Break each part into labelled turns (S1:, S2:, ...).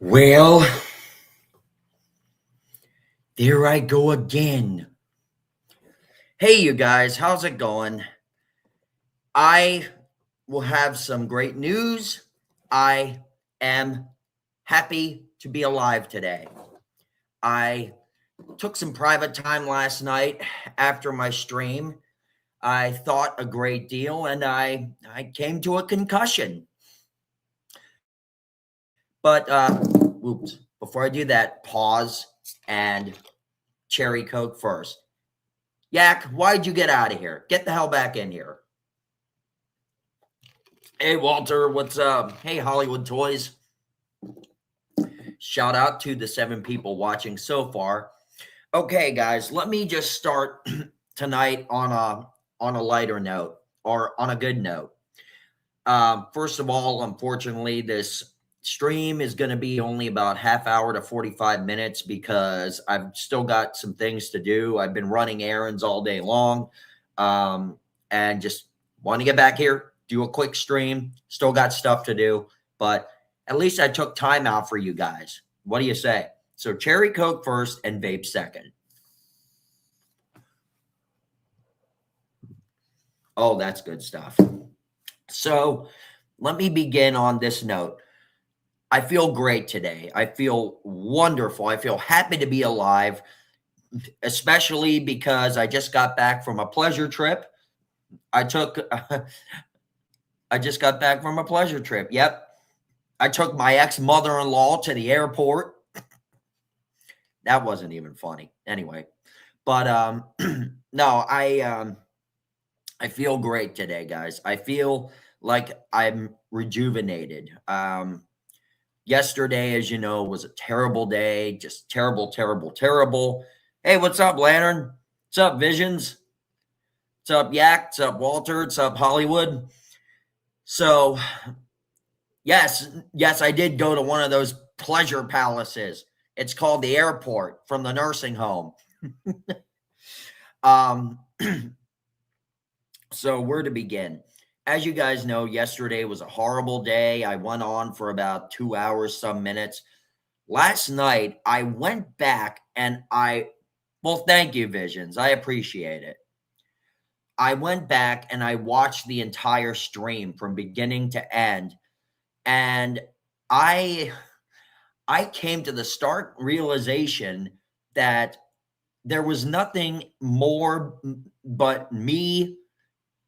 S1: Well, there I go again. Hey, you guys, how's it going? I will have some great news. I am happy to be alive today. I took some private time last night after my stream. I thought a great deal and I came to a concussion. But oops, before I do that, pause and cherry Coke first. Yak, why'd you get out of here? Get the hell back in here. Hey, Walter, what's up? Hey, Hollywood Toys. Shout out to the 7 people watching so far. Okay, guys, let me just start tonight on a lighter note or on a good note. First of all, unfortunately, this stream is going to be only about half hour to 45 minutes because I've still got some things to do. I've been running errands all day long, and just want to get back here, do a quick stream. Still got stuff to do, but at least I took time out for you guys. What do you say? So cherry Coke first and vape second. Oh, that's good stuff. So let me begin on this note. I feel great today. I feel wonderful. I feel happy to be alive, especially because I just got back from a pleasure trip. I just got back from a pleasure trip. Yep. I took my ex-mother-in-law to the airport. That wasn't even funny. Anyway, but no, I feel great today, guys. I feel like I'm rejuvenated. Yesterday, as you know, was a terrible day. Just terrible, terrible, terrible. Hey, what's up, Lantern? What's up, Visions? What's up, Yak? What's up, Walter? What's up, Hollywood? So, yes, I did go to one of those pleasure palaces. It's called the airport from the nursing home. So where to begin? As you guys know, yesterday was a horrible day. I went on for about 2 hours, some minutes. Last night, I went back and well, thank you, Visions. I appreciate it. I went back and I watched the entire stream from beginning to end. And I came to the stark realization that there was nothing more but me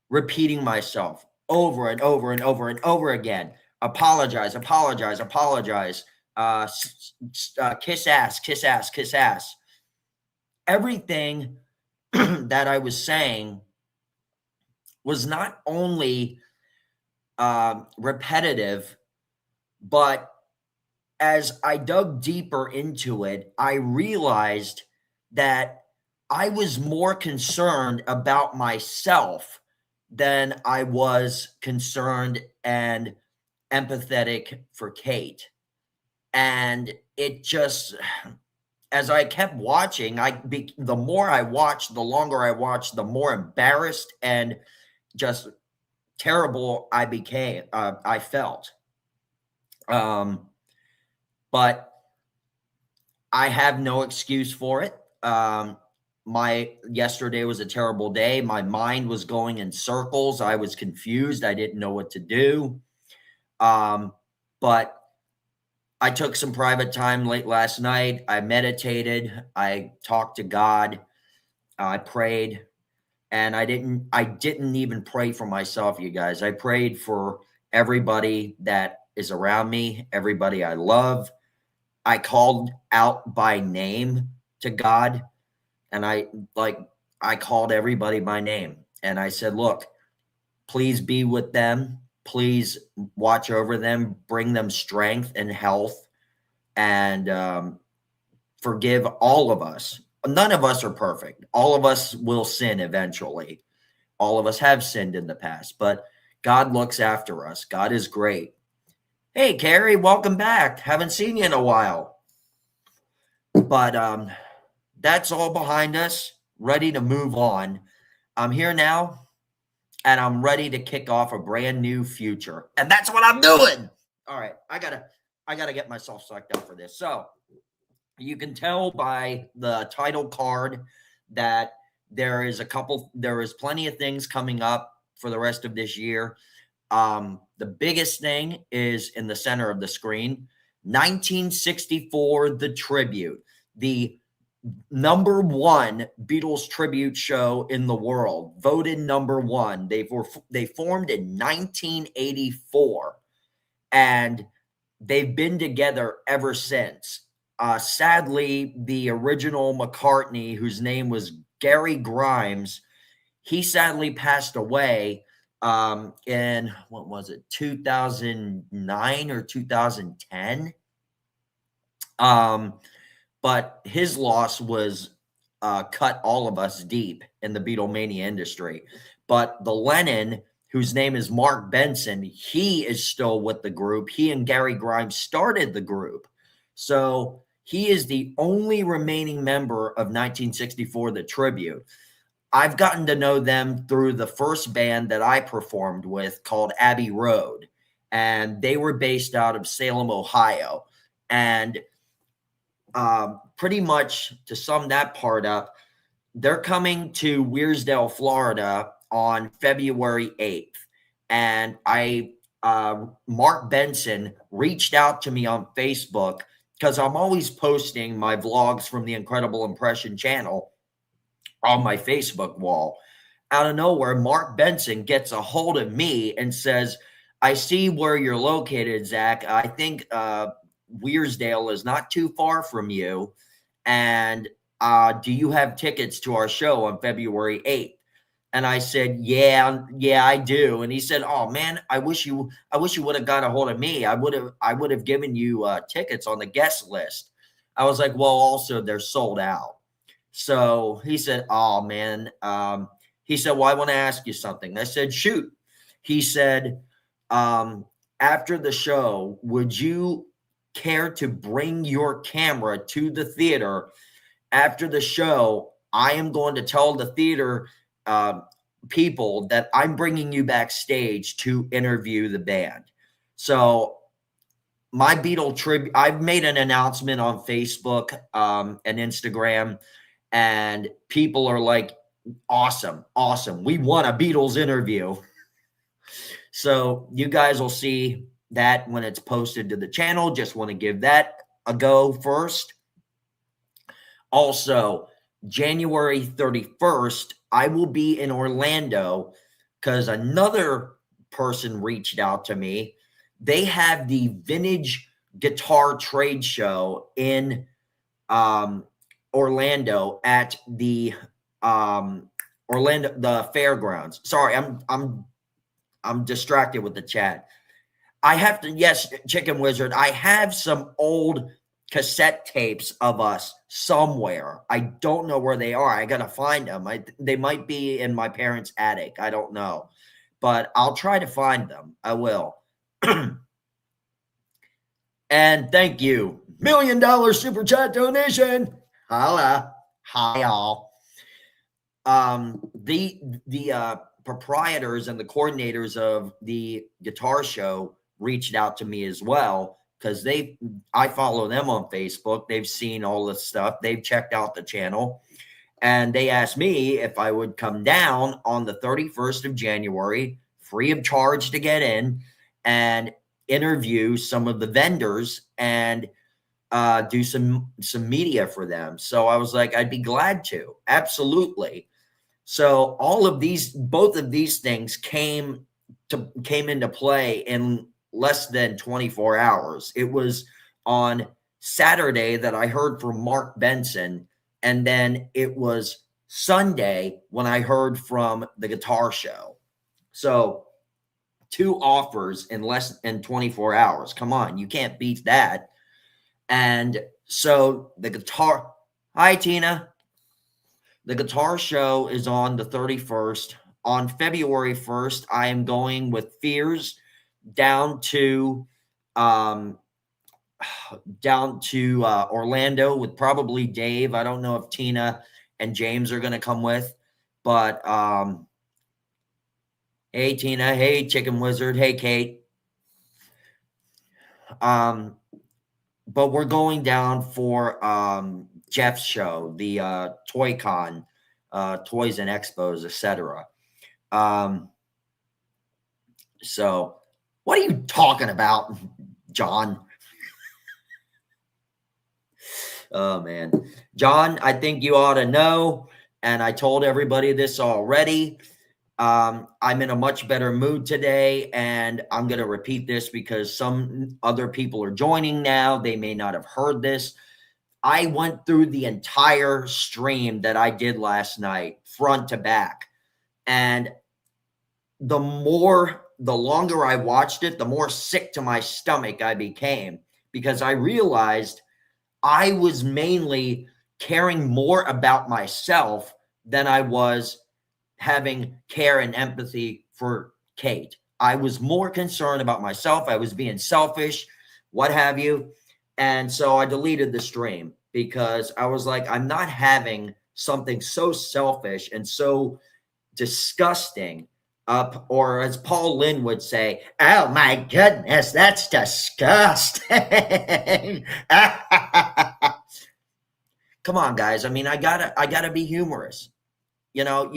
S1: repeating myself over and over and over and over again. Apologize, apologize, apologize. Kiss ass, kiss ass, kiss ass. Everything that I was saying was not only repetitive, but as I dug deeper into it, I realized that I was more concerned about myself than I was concerned and empathetic for Kate. And it just, as I kept watching, the more I watched, the longer I watched, the more embarrassed and just terrible I became. I felt. But I have no excuse for it. Yesterday was a terrible day. My mind was going in circles. I was confused. I didn't know what to do. But I took some private time late last night. I meditated. I talked to God. I prayed. And I didn't even pray for myself, you guys. I prayed for everybody that is around me, everybody I love. I called out by name to God, and I called everybody by name, and I said, look, please be with them. Please watch over them, bring them strength and health, and forgive all of us. None of us are perfect. All of us will sin eventually. All of us have sinned in the past, but God looks after us. God is great. Hey, Carrie, welcome back. Haven't seen you in a while. But that's all behind us, ready to move on. I'm here now, and I'm ready to kick off a brand new future. And that's what I'm doing. All right, I gotta I got to get myself psyched up for this. So you can tell by the title card that there is plenty of things coming up for the rest of this year. The biggest thing is in the center of the screen, 1964, The Tribute, the number one Beatles tribute show in the world, voted number one. They formed in 1984, and they've been together ever since. Sadly, the original McCartney, whose name was Gary Grimes, he sadly passed away in, what was it, 2009 or 2010. But his loss was cut all of us deep in the Beatlemania industry. But the Lennon, whose name is Mark Benson, he is still with the group. He and Gary Grimes started the group. So he is the only remaining member of 1964, The Tribute. I've gotten to know them through the first band that I performed with called Abbey Road, and they were based out of Salem, Ohio. And pretty much to sum that part up, they're coming to Weirsdale, Florida on February 8th. And Mark Benson reached out to me on Facebook because I'm always posting my vlogs from the Incredible Impression channel on my Facebook wall. Out of nowhere, Mark Benson gets a hold of me and says, I see where you're located, Zach. I think Weirsdale is not too far from you. And do you have tickets to our show on February 8th? And I said, yeah, I do. And he said, oh man, I wish you would have got a hold of me. I would have given you tickets on the guest list. I was like, well, also they're sold out. So he said, oh man. He said, well, I want to ask you something. I said, shoot. He said, after the show, would you care to bring your camera to the theater? After the show, I am going to tell the theater people that I'm bringing you backstage to interview the band. So my Beatle tribute, I've made an announcement on Facebook and Instagram, and people are like, awesome. We want a Beatles interview. So you guys will see that when it's posted to the channel. Just want to give that a go first. Also, January 31st, I will be in Orlando because another person reached out to me. They have the Vintage Guitar Trade Show in Orlando at the the fairgrounds. Sorry, I'm distracted with the chat. I have to, yes, Chicken Wizard, I have some old cassette tapes of us somewhere. I don't know where they are. I got to find them. They might be in my parents' attic. I don't know. But I'll try to find them. I will. And thank you. $1 million super chat donation. Holla. Hi, y'all. The proprietors and the coordinators of the guitar show reached out to me as well because I follow them on Facebook. They've seen all this stuff. They've checked out the channel, and they asked me if I would come down on the 31st of January, free of charge to get in, and interview some of the vendors and do some media for them. So I was like, I'd be glad to. Absolutely. So both of these things came into play in less than 24 hours. It was on Saturday that I heard from Mark Benson, and then it was Sunday when I heard from the guitar show. So 2 offers in less than 24 hours. Come on, you can't beat that. And so hi Tina. The guitar show is on the 31st. On February 1st, I am going with Fears down to Orlando with probably Dave. I don't know if Tina and James are going to come with, but hey Tina, hey Chicken Wizard, hey Kate. but we're going down for Jeff's show, the Toy Con, Toys and Expos, etc. So what are you talking about, John? Oh man, John, I think you ought to know, and I told everybody this already. I'm in a much better mood today, and I'm going to repeat this because some other people are joining now. They may not have heard this. I went through the entire stream that I did last night, front to back. And the longer I watched it, the more sick to my stomach I became, because I realized I was mainly caring more about myself than I was having care and empathy for Kate. I was more concerned about myself. I was being selfish, what have you. And so I deleted the stream because I was like, I'm not having something so selfish and so disgusting up, or as Paul Lynn would say, oh my goodness, that's disgusting. Come on, guys. I mean, I gotta be humorous. You know,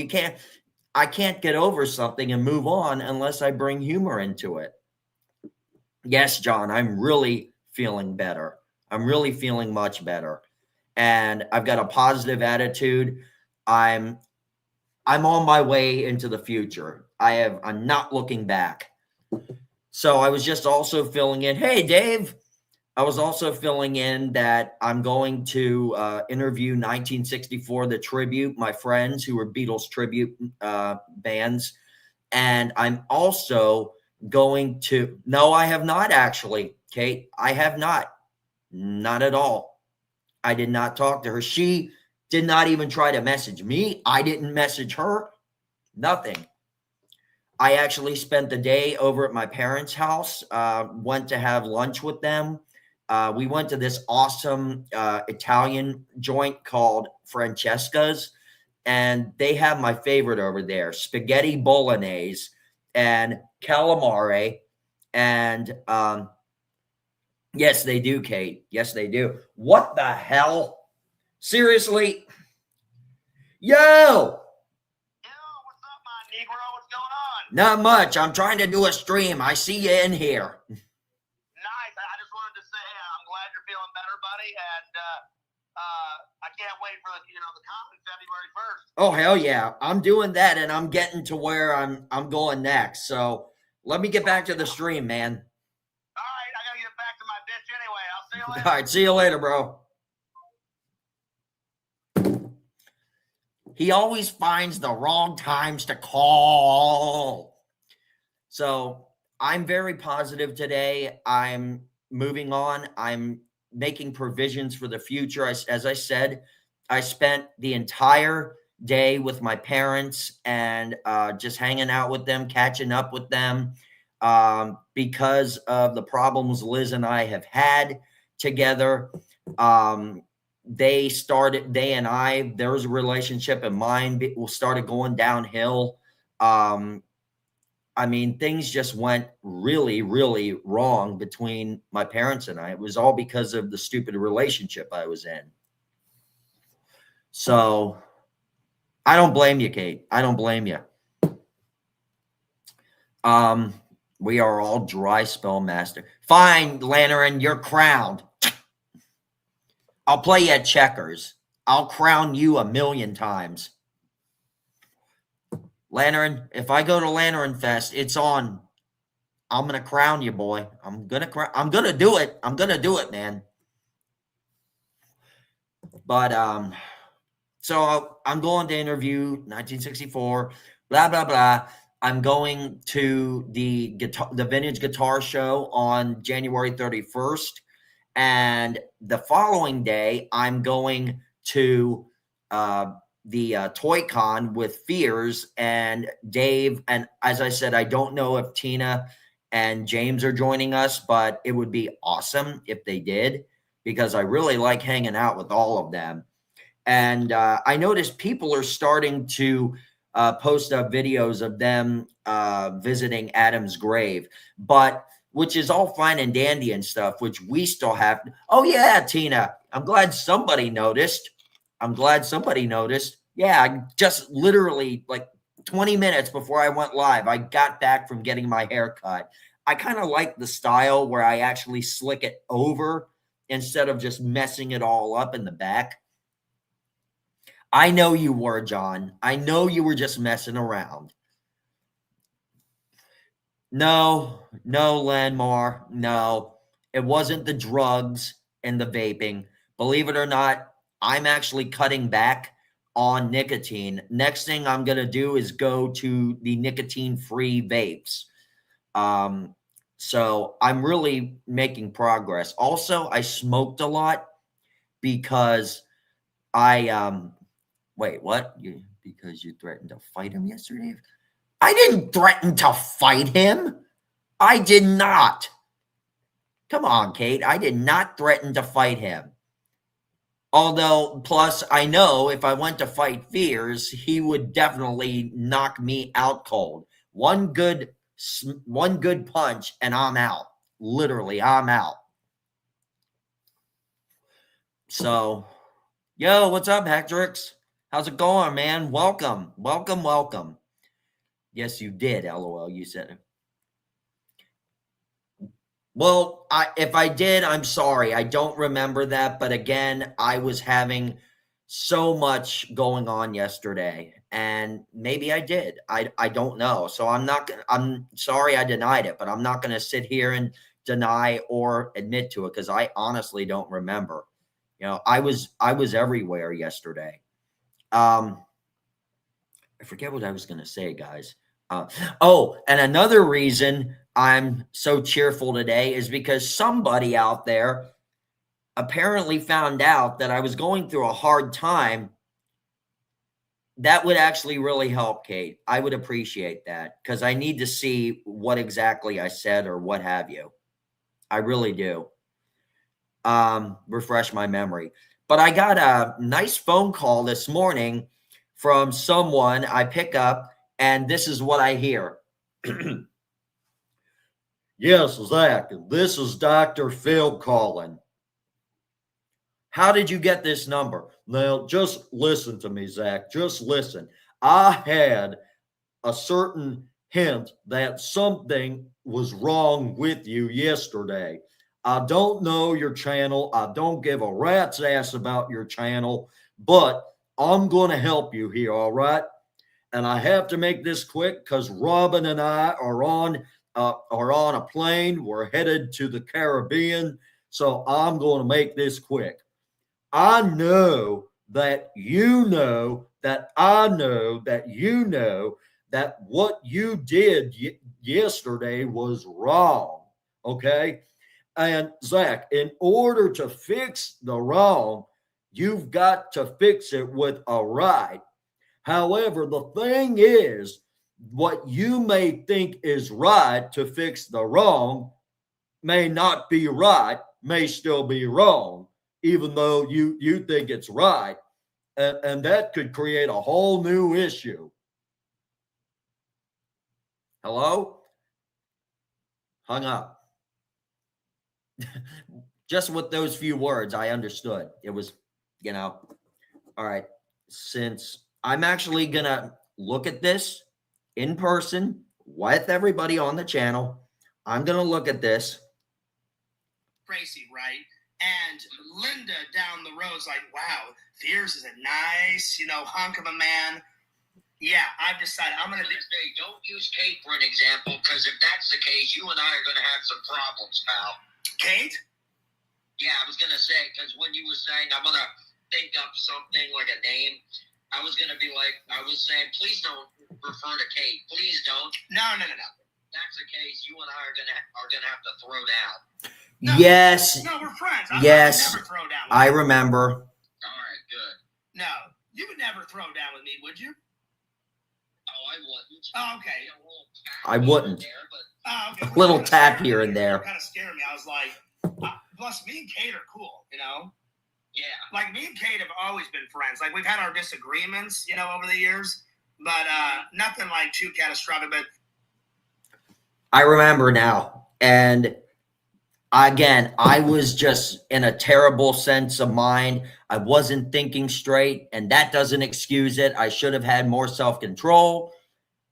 S1: I can't get over something and move on unless I bring humor into it. Yes, John, I'm really feeling better. I'm really feeling much better. And I've got a positive attitude. I'm on my way into the future. I'm not looking back. So I was just also filling in. Hey, Dave. I was also filling in that I'm going to interview 1964, the tribute, my friends who were Beatles tribute bands. And I'm also going to, no, I have not actually, Kate. I have not. Not at all. I did not talk to her. She did not even try to message me. I didn't message her. Nothing. I actually spent the day over at my parents' house, went to have lunch with them. We went to this awesome Italian joint called Francesca's, and they have my favorite over there, spaghetti bolognese and calamari. And yes, they do, Kate. Yes, they do. What the hell? Seriously? Yo!
S2: What's up, my Negro? What's going on?
S1: Not much. I'm trying to do a stream. I see you in here.
S2: Nice. I just wanted to say I'm glad you're feeling better, buddy, and I can't wait for the con February 1st.
S1: Oh hell yeah! I'm doing that, and I'm getting to where I'm going next. So let me get back to the stream, man.
S2: All right, I gotta get back to my bitch anyway. I'll see you later.
S1: All right, see you later, bro. He always finds the wrong times to call. So I'm very positive today. I'm moving on. I'm making provisions for the future. As I said, I spent the entire day with my parents and just hanging out with them, catching up with them because of the problems Liz and I have had together. There's a relationship, and mine started going downhill. I mean, things just went really, really wrong between my parents and I. It was all because of the stupid relationship I was in. So I don't blame you, Kate. I don't blame you. We are all dry spell master. Fine, Lantern, you're crowned. I'll play you at checkers. I'll crown you 1,000,000 times. Lantern, if I go to Lantern Fest, it's on. I'm gonna crown you, boy. I'm gonna do it. I'm gonna do it, man. But so I'm going to interview 1964, blah blah blah. I'm going to the vintage guitar show on January 31st, and the following day I'm going to the Toy Con with Fears and Dave. And as I said, I don't know if Tina and James are joining us, but it would be awesome if they did, because I really like hanging out with all of them. And I noticed people are starting to post up videos of them visiting Adam's grave. But which is all fine and dandy and stuff, which we still have. Oh, yeah, Tina, I'm glad somebody noticed. Yeah, I just literally like 20 minutes before I went live, I got back from getting my hair cut. I kind of like the style where I actually slick it over instead of just messing it all up in the back. I know you were, John. I know you were just messing around. No, Landmar. No, it wasn't the drugs and the vaping. Believe it or not, I'm actually cutting back on nicotine. Next thing I'm going to do is go to the nicotine-free vapes. So I'm really making progress. Also, I smoked a lot because wait, what? Because you threatened to fight him yesterday? I didn't threaten to fight him. I did not. Come on, Kate. I did not threaten to fight him. Although, plus, I know if I went to fight Fears, he would definitely knock me out cold. One good punch, and I'm out. Literally, I'm out. So, yo, what's up, Hectrix? How's it going, man? Welcome. Yes, you did, LOL. You said it. Well, if I did, I'm sorry. I don't remember that. But again, I was having so much going on yesterday. And maybe I did. I don't know. So I'm sorry I denied it. But I'm not going to sit here and deny or admit to it because I honestly don't remember. You know, I was everywhere yesterday. I forget what I was going to say, guys. And another reason I'm so cheerful today is because somebody out there apparently found out that I was going through a hard time. That would actually really help, Kate. I would appreciate that because I need to see what exactly I said or what have you. I really do. Refresh my memory. But I got a nice phone call this morning from someone I pick up, and this is what I hear. Yes, Zach, this is Dr. Phil calling. How did you get this number? Now, just listen to me, Zach. Just listen. I had a certain hint that something was wrong with you yesterday. I don't know your channel. I don't give a rat's ass about your channel, but I'm going to help you here, all right? And I have to make this quick because Robin and I are on a plane. We're headed to the Caribbean, so I'm going to make this quick. I know that you know that I know that you know that what you did yesterday was wrong, okay? And Zach, in order to fix the wrong, you've got to fix it with a right. However, the thing is, what you may think is right to fix the wrong may not be right, may still be wrong, even though you think it's right. And that could create a whole new issue. Hello? Hung up. Just with those few words, I understood. It was, all right. Since I'm actually going to look at this in person with everybody on the channel, I'm going to look at this.
S2: Tracy, right? And Linda down the road's like, wow, Fears is a nice, hunk of a man. Yeah, I've decided I'm going to say, don't use Kate for an example, because if that's the case, you and I are going to have some problems, pal. Kate? Yeah, I was going to say, because when you were saying, I'm going to think up something like a name, I was going to be like, I was saying, please don't refer to Kate. Please don't. No. If that's the case, you and I are going to have to throw down. No, yes. No, we're friends. Yes. Never throw down with
S1: I remember.
S2: All right, good. No, you would never throw down with me, would you? Oh, I wouldn't. Oh, okay.
S1: I wouldn't.
S2: Okay.
S1: A little tap here and there.
S2: Kind of scared me. I was like, plus me and Kate are cool, Yeah. Like me and Kate have always been friends. Like we've had our disagreements, over the years, but nothing like too catastrophic. But
S1: I remember now. And again, I was just in a terrible sense of mind. I wasn't thinking straight, and that doesn't excuse it. I should have had more self-control.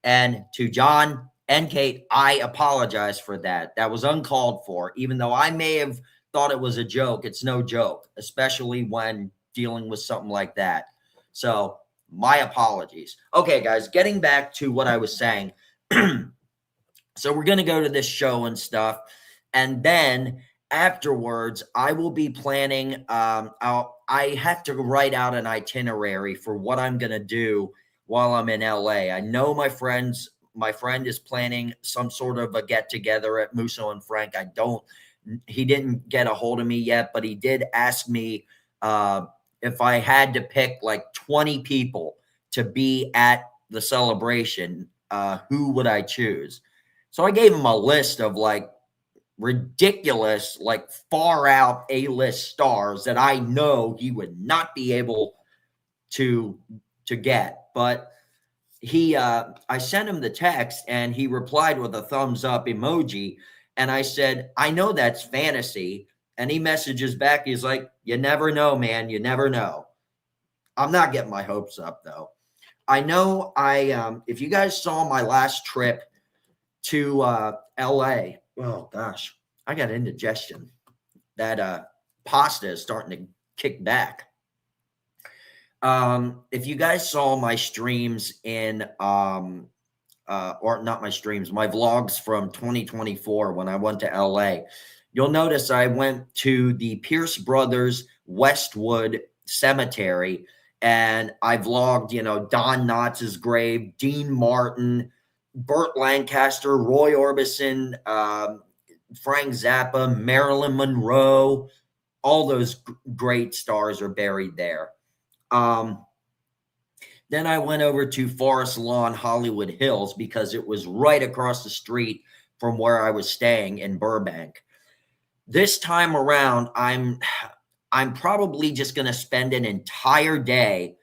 S1: And to John and Kate, I apologize for that. That was uncalled for. Even though I may have thought it was a joke, it's no joke, especially when dealing with something like that. So, my apologies. Okay, guys, getting back to what I was saying. So, we're going to go to this show and stuff. And then afterwards, I will be planning. I have to write out an itinerary for what I'm going to do while I'm in LA. I know my friend is planning some sort of a get together at Musso and Frank. He didn't get a hold of me yet, but he did ask me if I had to pick like 20 people to be at the celebration, who would I choose? So I gave him a list of like ridiculous, like far out A-list stars that I know he would not be able to get. But I sent him the text and he replied with a thumbs up emoji. And I said, I know that's fantasy. And he messages back. He's like, you never know, man. You never know. I'm not getting my hopes up though. I know if you guys saw my last trip to LA, oh gosh, I got indigestion. That pasta is starting to kick back. If you guys saw my streams or not my streams, my vlogs from 2024 when I went to LA, you'll notice I went to the Pierce Brothers Westwood Cemetery and I vlogged, Don Knotts' grave, Dean Martin, Burt Lancaster, Roy Orbison, Frank Zappa, Marilyn Monroe, all those great stars are buried there. Then I went over to Forest Lawn, Hollywood Hills, because it was right across the street from where I was staying in Burbank. This time around, I'm probably just going to spend an entire day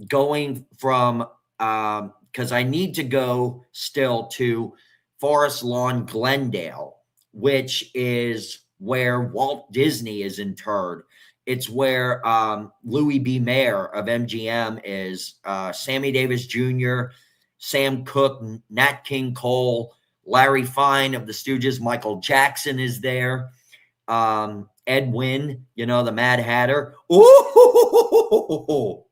S1: going from because I need to go still to Forest Lawn, Glendale, which is where Walt Disney is interred. It's where Louis B. Mayer of MGM is, Sammy Davis Jr., Sam Cooke, Nat King Cole, Larry Fine of the Stooges, Michael Jackson is there, Ed Wynn, the Mad Hatter. Ooh!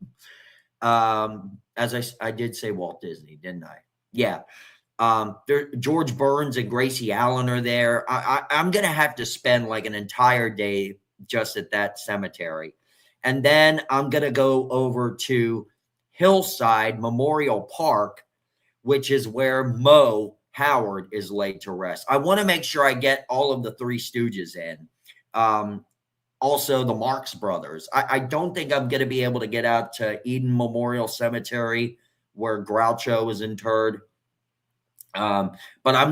S1: As I did say Walt Disney, didn't I? Yeah. George Burns and Gracie Allen are there. I'm going to have to spend like an entire day just at that cemetery. And then I'm going to go over to Hillside Memorial Park, which is where Mo Howard is laid to rest. I want to make sure I get all of the Three Stooges in. Also, the Marx Brothers. I don't think I'm going to be able to get out to Eden Memorial Cemetery where Groucho is interred. But I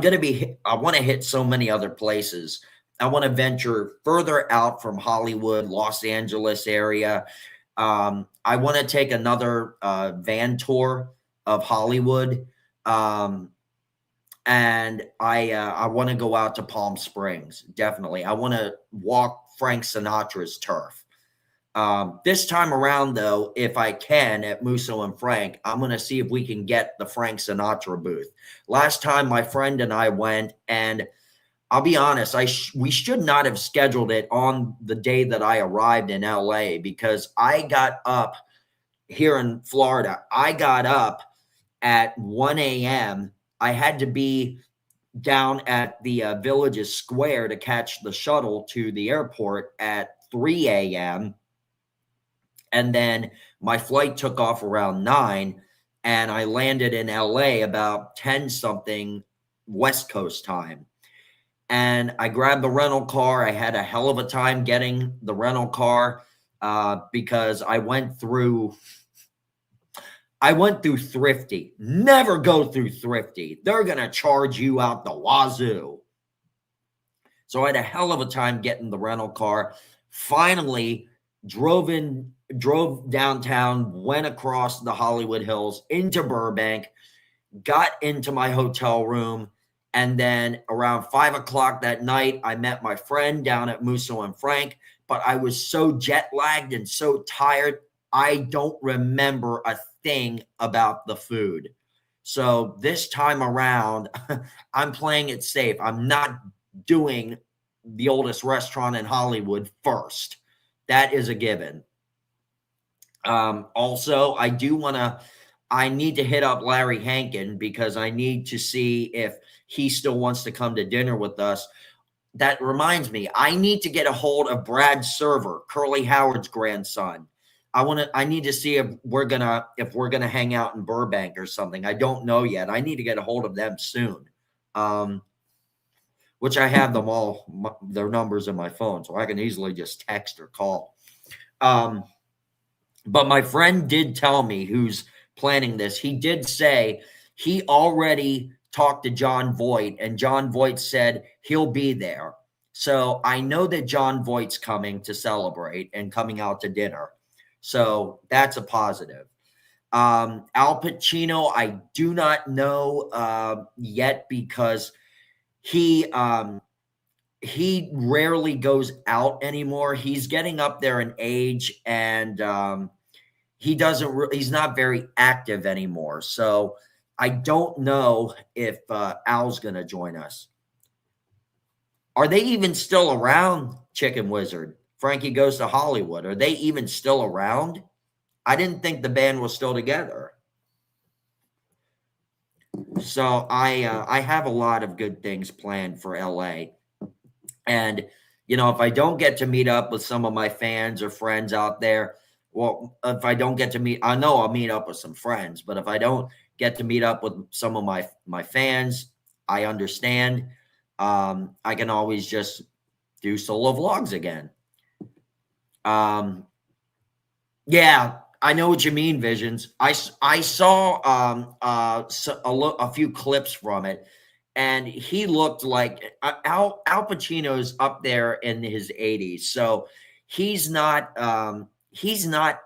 S1: want to hit so many other places. I want to venture further out from Hollywood, Los Angeles area. I want to take another van tour of Hollywood. And I want to go out to Palm Springs. Definitely. I want to walk Frank Sinatra's turf. This time around, though, if I can at Musso and Frank, I'm going to see if we can get the Frank Sinatra booth. Last time my friend and I went, and I'll be honest, we should not have scheduled it on the day that I arrived in LA because I got up here in Florida. I got up at 1 a.m. I had to be down at the Villages Square to catch the shuttle to the airport at 3 a.m. And then my flight took off around 9 and I landed in LA about 10 something West Coast time. And I grabbed the rental car. I had a hell of a time getting the rental car because I went through Thrifty. Never go through Thrifty. They're going to charge you out the wazoo. So I had a hell of a time getting the rental car. Finally drove downtown, went across the Hollywood Hills into Burbank, got into my hotel room, And then around 5 o'clock that night, I met my friend down at Musso and Frank, but I was so jet lagged and so tired, I don't remember a thing about the food. So this time around, I'm playing it safe. I'm not doing the oldest restaurant in Hollywood first. That is a given. Also, I need to hit up Larry Hankin because I need to see if he still wants to come to dinner with us. That reminds me, I need to get a hold of Brad Server, Curly Howard's grandson. I need to see if we're gonna hang out in Burbank or something. I don't know yet. I need to get a hold of them soon. Which I have them all, their numbers in my phone, so I can easily just text or call. But my friend did tell me, who's planning this, he did say he already talked to John Voight, and John Voight said he'll be there. So I know that John Voight's coming to celebrate and coming out to dinner. So that's a positive. Al Pacino, I do not know yet because he rarely goes out anymore. He's getting up there in age, and he's not very active anymore. So I don't know if Al's going to join us. Are they even still around, Chicken Wizard? Frankie Goes to Hollywood. Are they even still around? I didn't think the band was still together. So I have a lot of good things planned for LA. And, if I don't get to meet up with some of my fans or friends out there, well, if I don't get to meet, I know I'll meet up with some friends, but if I don't get to meet up with some of my fans, I understand. I can always just do solo vlogs again. Yeah, I know what you mean, Visions. I saw a few clips from it, and he looked like Al Pacino's up there in his 80s, so he's not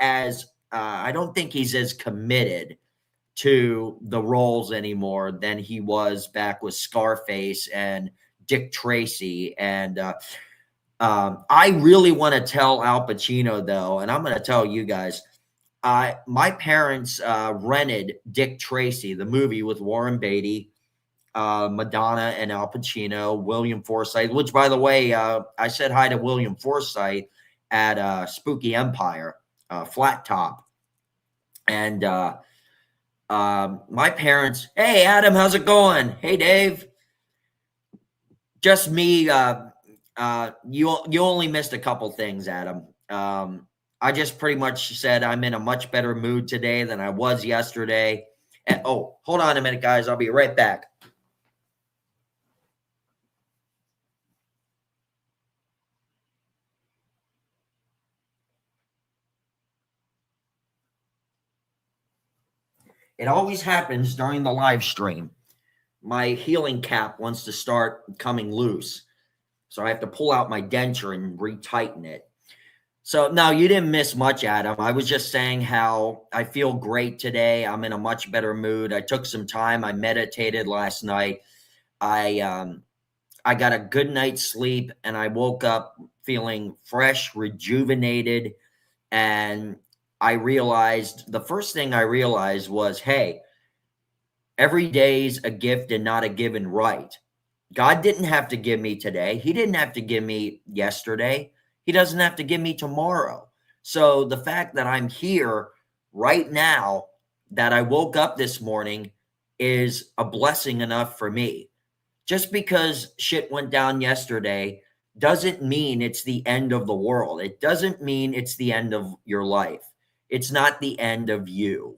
S1: as I don't think he's as committed to the roles anymore than he was back with Scarface and Dick Tracy. And I really want to tell Al Pacino, though, and I'm going to tell you guys, my parents rented Dick Tracy, the movie with Warren Beatty, Madonna, and Al Pacino, William Forsythe, which, by the way, I said hi to William Forsythe at Spooky Empire, Flat Top. And my parents, hey, Adam, how's it going? Hey, Dave. Just me. You only missed a couple things, Adam. I just pretty much said I'm in a much better mood today than I was yesterday. And, oh, hold on a minute, guys. I'll be right back. It always happens during the live stream. My healing cap wants to start coming loose. So I have to pull out my denture and retighten it. So, no, you didn't miss much, Adam. I was just saying how I feel great today. I'm in a much better mood. I took some time. I meditated last night. I got a good night's sleep, and I woke up feeling fresh, rejuvenated, and the first thing I realized was, hey, every day's a gift and not a given right. God didn't have to give me today. He didn't have to give me yesterday. He doesn't have to give me tomorrow. So the fact that I'm here right now, that I woke up this morning, is a blessing enough for me. Just because shit went down yesterday doesn't mean it's the end of the world. It doesn't mean it's the end of your life. It's not the end of you.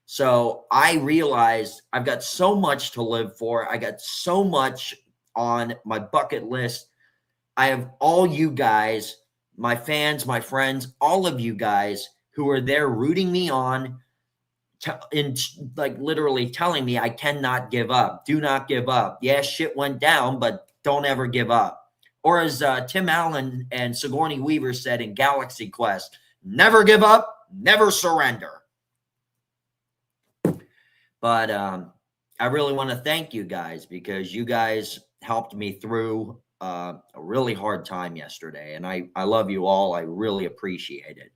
S1: So I realized I've got so much to live for. I got so much on my bucket list. I have all you guys, my fans, my friends, all of you guys who are there rooting me on, like literally telling me I cannot give up. Do not give up. Yeah, shit went down, but don't ever give up. Or as Tim Allen and Sigourney Weaver said in Galaxy Quest, never give up, never surrender. But I really want to thank you guys because you guys helped me through a really hard time yesterday. And I love you all. I really appreciate it.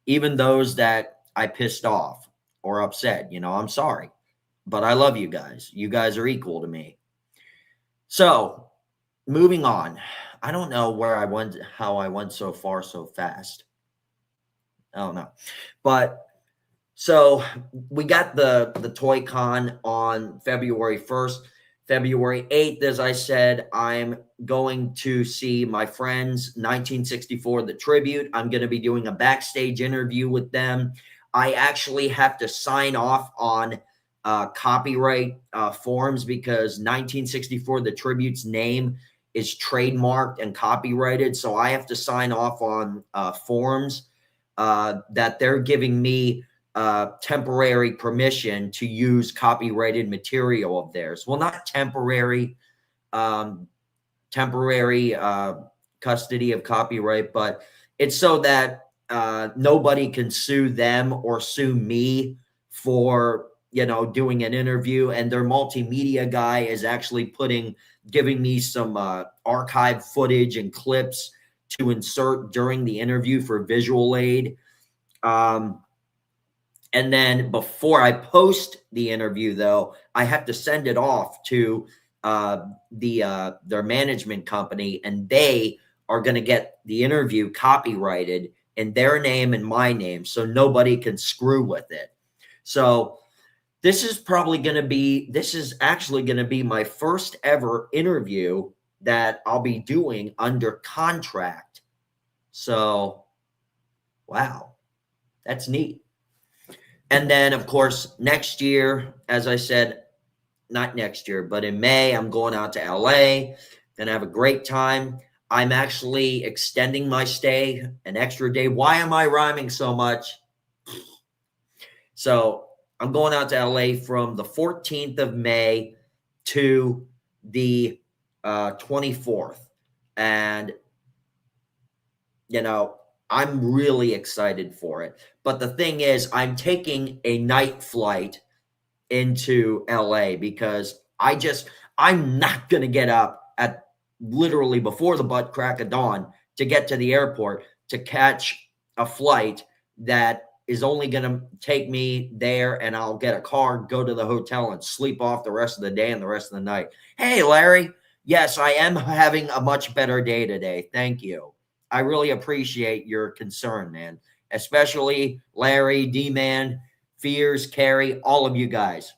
S1: Even those that I pissed off or upset, I'm sorry. But I love you guys. You guys are equal to me. So, moving on. I don't know where I went, how I went so far so fast. I don't know. But so we got the Toy Con on February 1st. February 8th, as I said, I'm going to see my friends 1964 The Tribute. I'm going to be doing a backstage interview with them. I actually have to sign off on copyright forms because 1964 The Tribute's name is trademarked and copyrighted. So I have to sign off on forms that they're giving me temporary permission to use copyrighted material of theirs. Well, not temporary, temporary custody of copyright, but it's so that nobody can sue them or sue me for doing an interview. And their multimedia guy is actually giving me some archive footage and clips to insert during the interview for visual aid. And then before I post the interview, though, I have to send it off to their management company, and they are going to get the interview copyrighted in their name and my name, so nobody can screw with it. So this is actually going to be my first ever interview that I'll be doing under contract. So, wow, that's neat. And then, of course, next year, as I said, not next year, but in May, I'm going out to LA. Gonna have a great time. I'm actually extending my stay an extra day. Why am I rhyming so much? So I'm going out to LA from the 14th of May to the 24th. And, I'm really excited for it. But the thing is, I'm taking a night flight into LA because I'm not going to get up at literally before the butt crack of dawn to get to the airport to catch a flight that is only going to take me there, and I'll get a car, go to the hotel, and sleep off the rest of the day and the rest of the night. Hey, Larry. Yes, I am having a much better day today. Thank you. I really appreciate your concern, man. Especially Larry, D-Man, Fears, Carrie, all of you guys.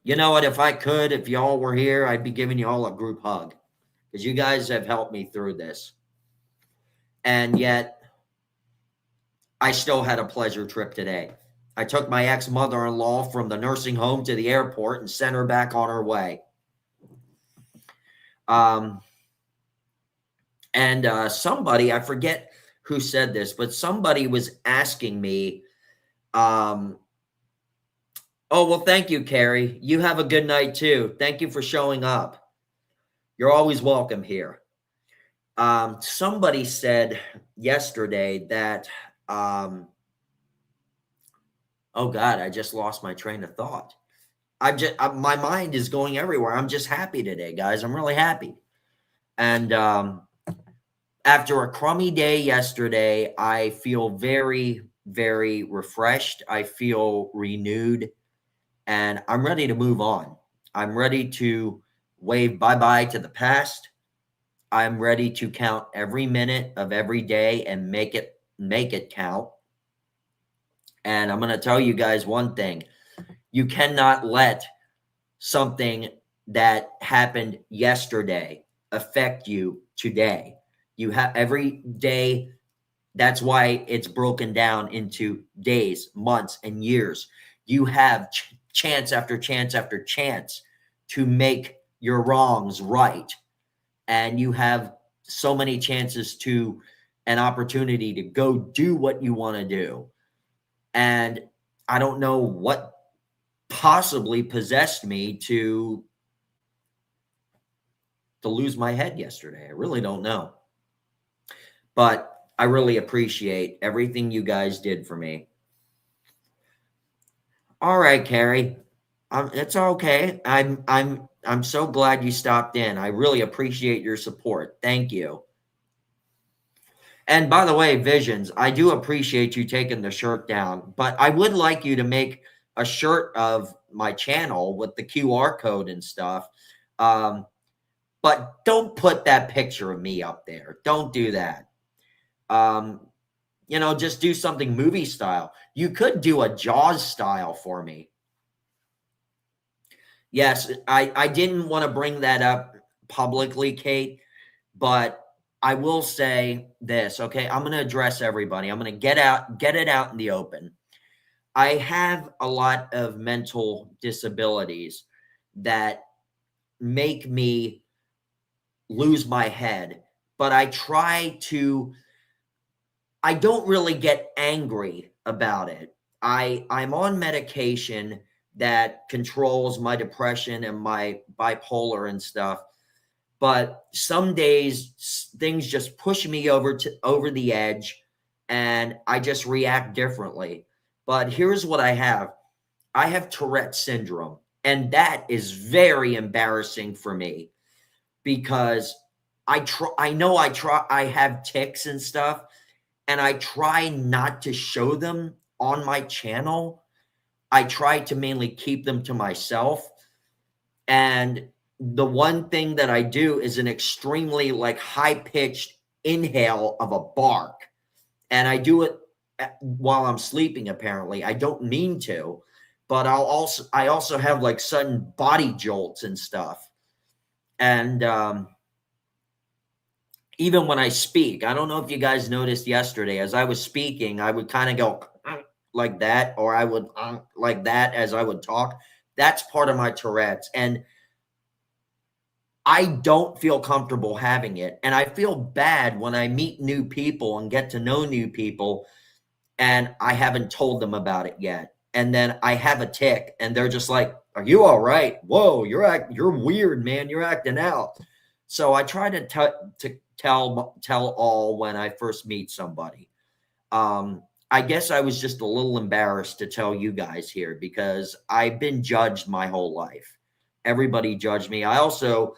S1: You know what? If y'all were here, I'd be giving you all a group hug because you guys have helped me through this. And yet, I still had a pleasure trip today. I took my ex-mother-in-law from the nursing home to the airport and sent her back on her way. And somebody, I forget who said this, but somebody was asking me, oh, well, thank you, Carrie. You have a good night, too. Thank you for showing up. You're always welcome here. Somebody said yesterday that, oh, God, I just lost my train of thought. My mind is going everywhere. I'm just happy today, guys. I'm really happy. And after a crummy day yesterday, I feel very, very refreshed. I feel renewed, and I'm ready to move on. I'm ready to wave bye-bye to the past. I'm ready to count every minute of every day and make it count. And I'm going to tell you guys one thing. You cannot let something that happened yesterday affect you today. You have every day. That's why it's broken down into days, months, and years. You have chance after chance after chance to make your wrongs right. And you have so many chances to an opportunity to go do what you want to do. And I don't know what possibly possessed me to lose my head yesterday. I really don't know. But I really appreciate everything you guys did for me. All right, Carrie. It's okay. I'm so glad you stopped in. I really appreciate your support. Thank you. And by the way, Visions, I do appreciate you taking the shirt down, but I would like you to make a shirt of my channel with the QR code and stuff. Um, but don't put that picture of me up there. Don't do that. Um, just do something movie style. You could do a Jaws style for me. Yes, I didn't want to bring that up publicly, Kate, but I will say this, okay? I'm going to address everybody. I'm going to get it out in the open. I have a lot of mental disabilities that make me lose my head, but I don't really get angry about it. I'm on medication that controls my depression and my bipolar and stuff. But some days things just push me over the edge and I just react differently. But here's what I have. I have Tourette syndrome, and that is very embarrassing for me because I have tics and stuff, and I try not to show them on my channel. I try to mainly keep them to myself. And the one thing that I do is an extremely like high pitched inhale of a bark. And I do it while I'm sleeping, apparently. I don't mean to, but I also have like sudden body jolts and stuff. And even when I speak, I don't know if you guys noticed yesterday, as I was speaking, I would kind of go like that, or I would like that as I would talk. That's part of my Tourette's. And I don't feel comfortable having it. And I feel bad when I meet new people and get to know new people and I haven't told them about it yet. And then I have a tick and they're just like, "Are you all right? Whoa, you're weird, man. You're acting out." So I try to tell all when I first meet somebody. I guess I was just a little embarrassed to tell you guys here because I've been judged my whole life. Everybody judged me. I also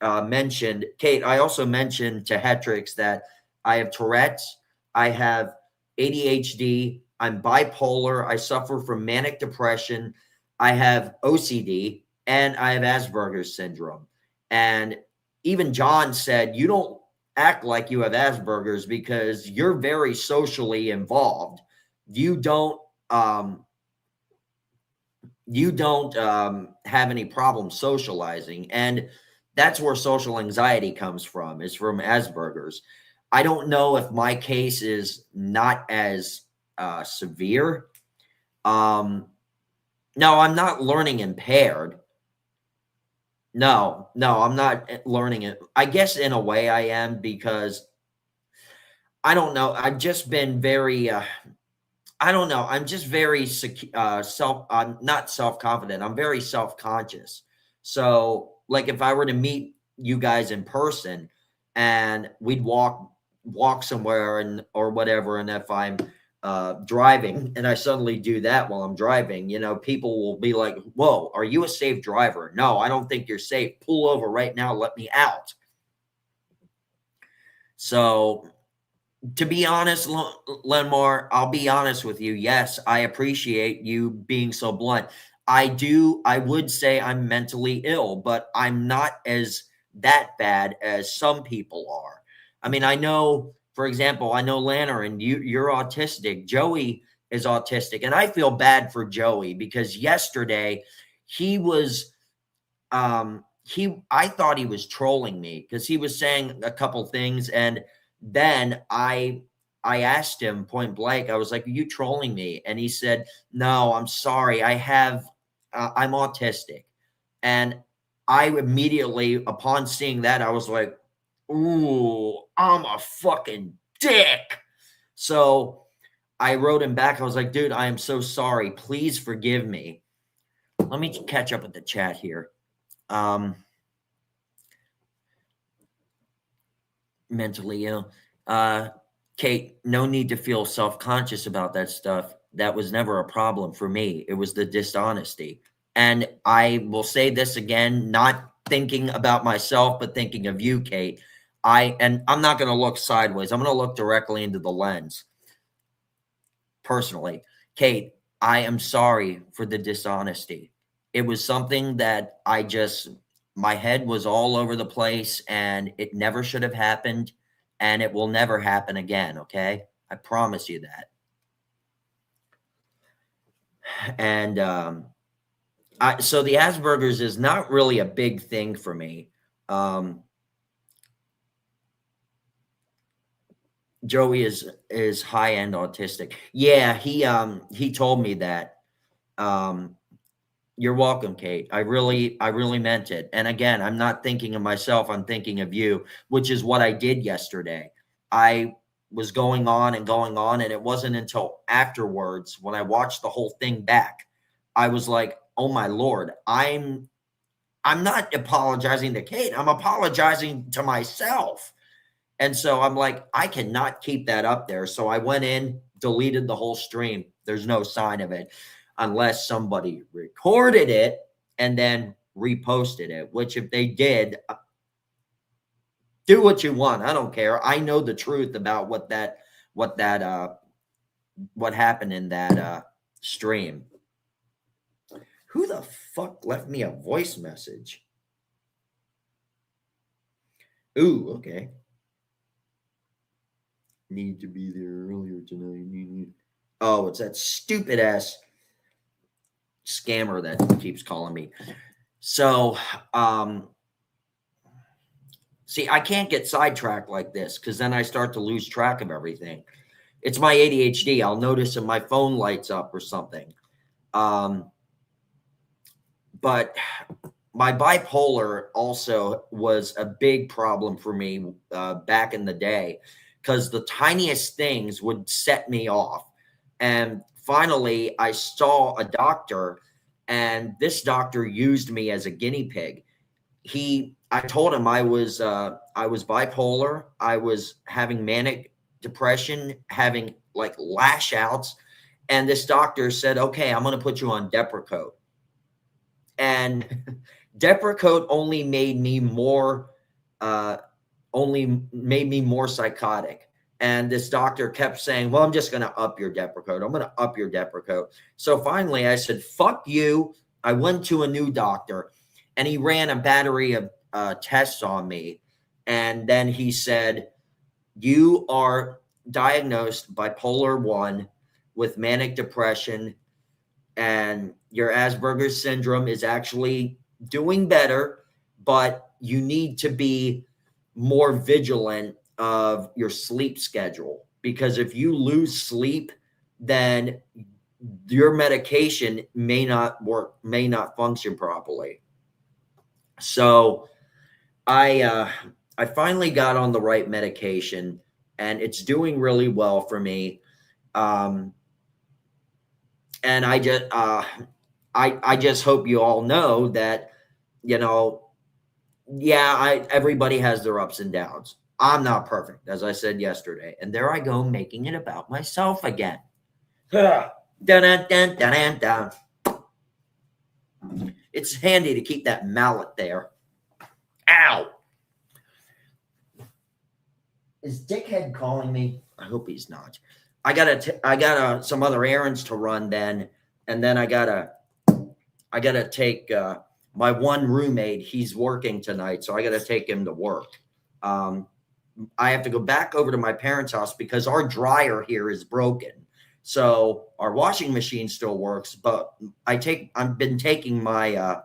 S1: mentioned, Kate, I also mentioned to Hetrix that I have Tourette's, I have ADHD, I'm bipolar, I suffer from manic depression, I have OCD, and I have Asperger's syndrome. And even John said, you don't act like you have Asperger's because you're very socially involved. You don't have any problem socializing. And that's where social anxiety comes from, is from Asperger's. I don't know if my case is not as severe. No, I'm not learning impaired. No, I'm not learning it. I guess in a way I am because I don't know. I've just been very, I don't know. I'm just very I'm not self-confident. I'm very self-conscious. So like if I were to meet you guys in person and we'd walk somewhere and or whatever, and if I'm driving and I suddenly do that while I'm driving, people will be like, "Whoa, are you a safe driver?" "No, I don't think you're safe. Pull over right now. Let me out." So to be honest, Lenmore, I'll be honest with you. Yes, I appreciate you being so blunt. I would say I'm mentally ill, but I'm not as that bad as some people are. I mean, I know, for example, I know Lantern, you're autistic. Joey is autistic, and I feel bad for Joey because yesterday he was I thought he was trolling me because he was saying a couple things, and then I asked him point blank. I was like, "Are you trolling me?" And he said, "No, I'm sorry. I'm autistic." And I immediately, upon seeing that, I was like, "Ooh, I'm a fucking dick." So I wrote him back. I was like, "Dude, I am so sorry. Please forgive me." Let me catch up with the chat here. Mentally ill. Kate, no need to feel self-conscious about that stuff. That was never a problem for me. It was the dishonesty. And I will say this again, not thinking about myself, but thinking of you, Kate. I'm not going to look sideways. I'm going to look directly into the lens. Personally, Kate, I am sorry for the dishonesty. It was something that my head was all over the place, and it never should have happened, and it will never happen again. Okay. I promise you that. And, so the Asperger's is not really a big thing for me. Joey is high end autistic. Yeah, he told me that. You're welcome, Kate. I really meant it. And again, I'm not thinking of myself. I'm thinking of you, which is what I did yesterday. I was going on, and it wasn't until afterwards when I watched the whole thing back, I was like, oh my Lord, I'm not apologizing to Kate. I'm apologizing to myself. And so I'm like, I cannot keep that up there. So I went in, deleted the whole stream. There's no sign of it unless somebody recorded it and then reposted it, which if they did, do what you want. I don't care. I know the truth about what happened in that stream. Who the fuck left me a voice message? Ooh, okay. Need to be there earlier tonight. Oh, it's that stupid ass scammer that keeps calling me. So, see, I can't get sidetracked like this because then I start to lose track of everything. It's my ADHD. I'll notice if my phone lights up or something. But my bipolar also was a big problem for me back in the day because the tiniest things would set me off. And finally, I saw a doctor, and this doctor used me as a guinea pig. I told him I was bipolar. I was having manic depression, having like lash outs. And this doctor said, okay, I'm going to put you on Depakote. And Depakote only made me more psychotic. And this doctor kept saying, well, I'm just going to up your Depakote. I'm going to up your Depakote. So finally I said, fuck you. I went to a new doctor, and he ran a battery of tests on me. And then he said, you are diagnosed bipolar 1 with manic depression, and your Asperger's syndrome is actually doing better, but you need to be more vigilant of your sleep schedule, because if you lose sleep, then your medication may not work, may not function properly. So I finally got on the right medication, and it's doing really well for me. And I just hope you all know that, everybody has their ups and downs. I'm not perfect, as I said yesterday. And there I go, making it about myself again. Dun, dun, dun, dun, dun. It's handy to keep that mallet there. Ow. Is Dickhead calling me? I hope he's not. I got some other errands to run then. And then I gotta take my one roommate. He's working tonight, so I gotta take him to work. I have to go back over to my parents' house because our dryer here is broken. So our washing machine still works, but I've been taking my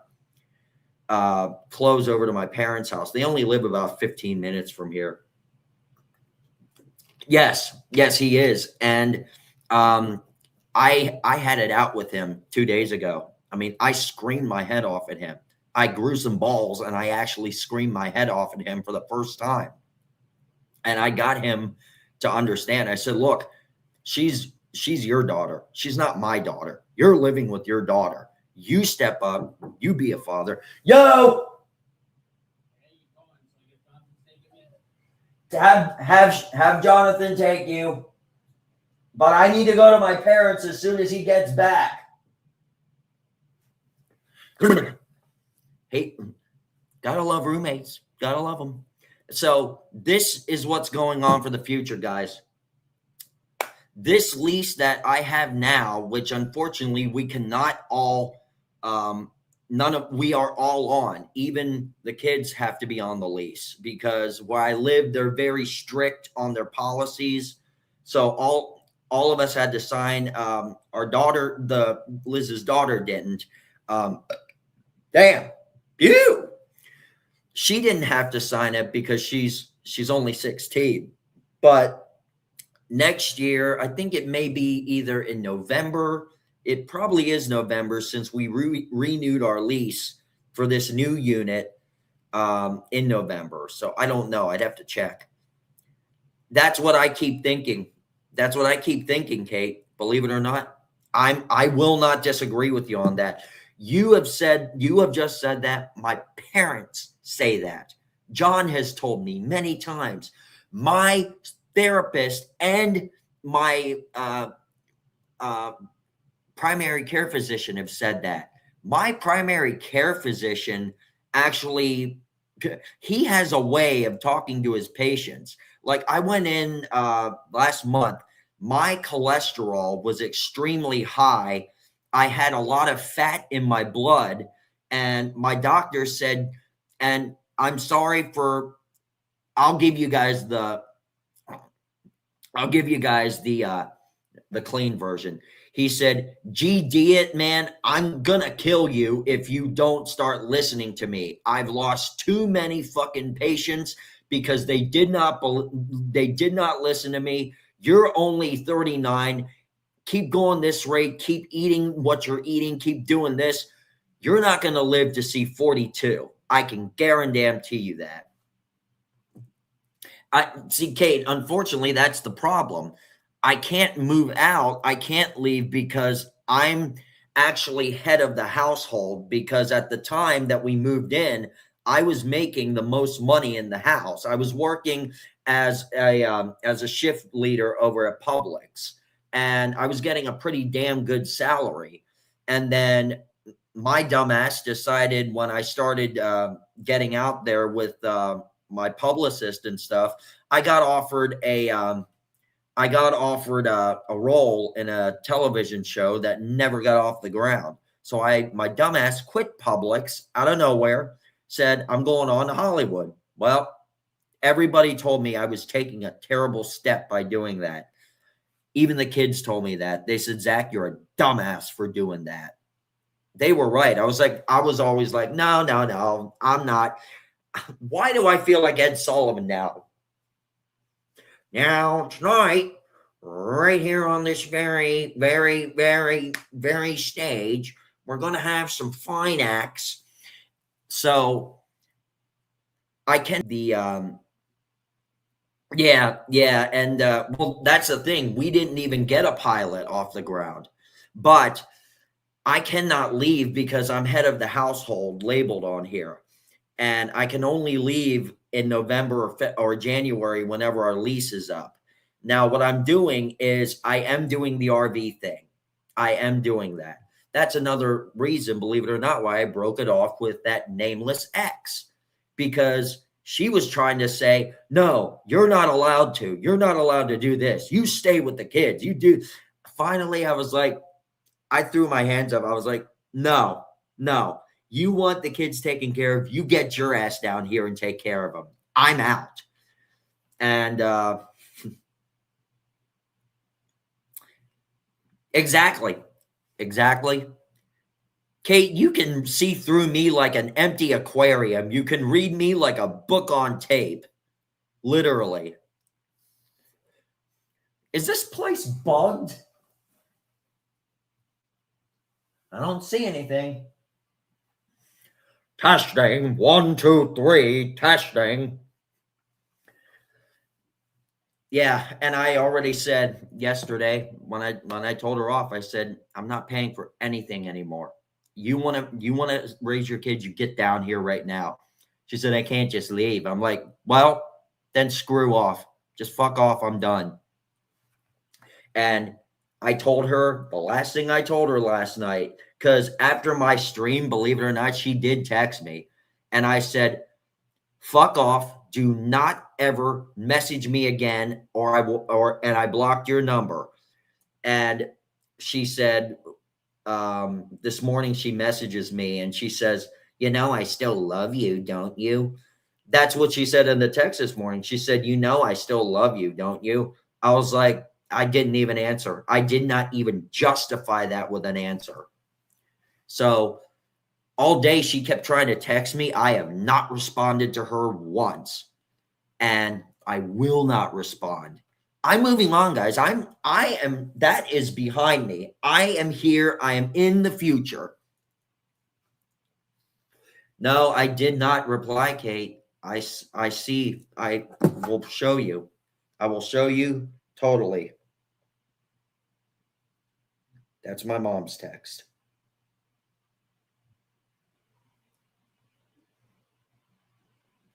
S1: clothes over to my parents' house. They only live about 15 minutes from here. Yes, he is. And I had it out with him 2 days ago. I mean, I screamed my head off at him. I grew some balls, and I actually screamed my head off at him for the first time. And I got him to understand. I said, look, she's your daughter. She's not my daughter. You're living with your daughter. You step up. You be a father. Yo! Have Jonathan take you. but I need to go to my parents as soon as he gets back. Hey, gotta love roommates. Gotta love them. So this is what's going on for the future, guys. This lease that I have now, which unfortunately we cannot all, we are all on. Even the kids have to be on the lease because where I live, they're very strict on their policies. So all of us had to sign. Our daughter, Liz's daughter, didn't. Damn, you. She didn't have to sign it because she's only 16. But next year, I think it may be either in November. It probably is November since we renewed our lease for this new unit in November. So I don't know. I'd have to check. That's what I keep thinking. That's what I keep thinking, Kate. Believe it or not, I will not disagree with you on that. You have just said that. My parents say that. John has told me many times. My therapist and my primary care physician have said that. My primary care physician actually, he has a way of talking to his patients. Like I went in last month, my cholesterol was extremely high. I had a lot of fat in my blood, and my doctor said, and I'm sorry for, I'll give you guys the clean version. He said, GD it, man, I'm gonna kill you if you don't start listening to me. I've lost too many fucking patients because they did not listen to me. You're only 39. Keep going this rate. Keep eating what you're eating. Keep doing this. You're not going to live to see 42. I can guarantee you that. See, Kate, unfortunately, that's the problem. I can't move out. I can't leave because I'm actually head of the household, because at the time that we moved in, I was making the most money in the house. I was working as a shift leader over at Publix, and I was getting a pretty damn good salary. And then my dumbass decided, when I started getting out there with my publicist and stuff, I got offered a role in a television show that never got off the ground. So my dumbass quit Publix out of nowhere, said, I'm going on to Hollywood. Well, everybody told me I was taking a terrible step by doing that. Even the kids told me that. They said, Zach, you're a dumbass for doing that. They were right. I was always like, no, I'm not. Why do I feel like Ed Sullivan now? Now, tonight, right here on this very, very, very, very stage, we're going to have some fine acts. So I can and well, that's the thing. We didn't even get a pilot off the ground, but I cannot leave because I'm head of the household labeled on here, and I can only leave in November or January whenever our lease is up. Now, what I'm doing is I am doing the RV thing. I am doing that. That's another reason, believe it or not, why I broke it off with that nameless ex, because she was trying to say, no, you're not allowed to. You're not allowed to do this. You stay with the kids. You do. Finally, I was like, I threw my hands up. I was like, no. You want the kids taken care of, you get your ass down here and take care of them. I'm out. And exactly. Kate, you can see through me like an empty aquarium. You can read me like a book on tape. Literally. Is this place bugged? I don't see anything. Testing, 1, 2, 3, testing. Yeah, and I already said yesterday when I told her off, I said, I'm not paying for anything anymore. You want to raise your kids, you get down here right now. She said, I can't just leave. I'm like, well, then screw off. Just fuck off. I'm done. And I told her the last thing I told her last night, because after my stream, believe it or not, she did text me. And I said, fuck off. Do not ever message me again, or I will, and I blocked your number. And she said, this morning she messages me and she says, I still love you, don't you? That's what she said in the text this morning. She said, I still love you, don't you? I was like, I didn't even answer. I did not even justify that with an answer. So all day she kept trying to text me. I have not responded to her once, and I will not respond. I'm moving on, guys. That is behind me. I am here. I am in the future. No, I did not reply, Kate. I see. I will show you. I will show you totally. That's my mom's text.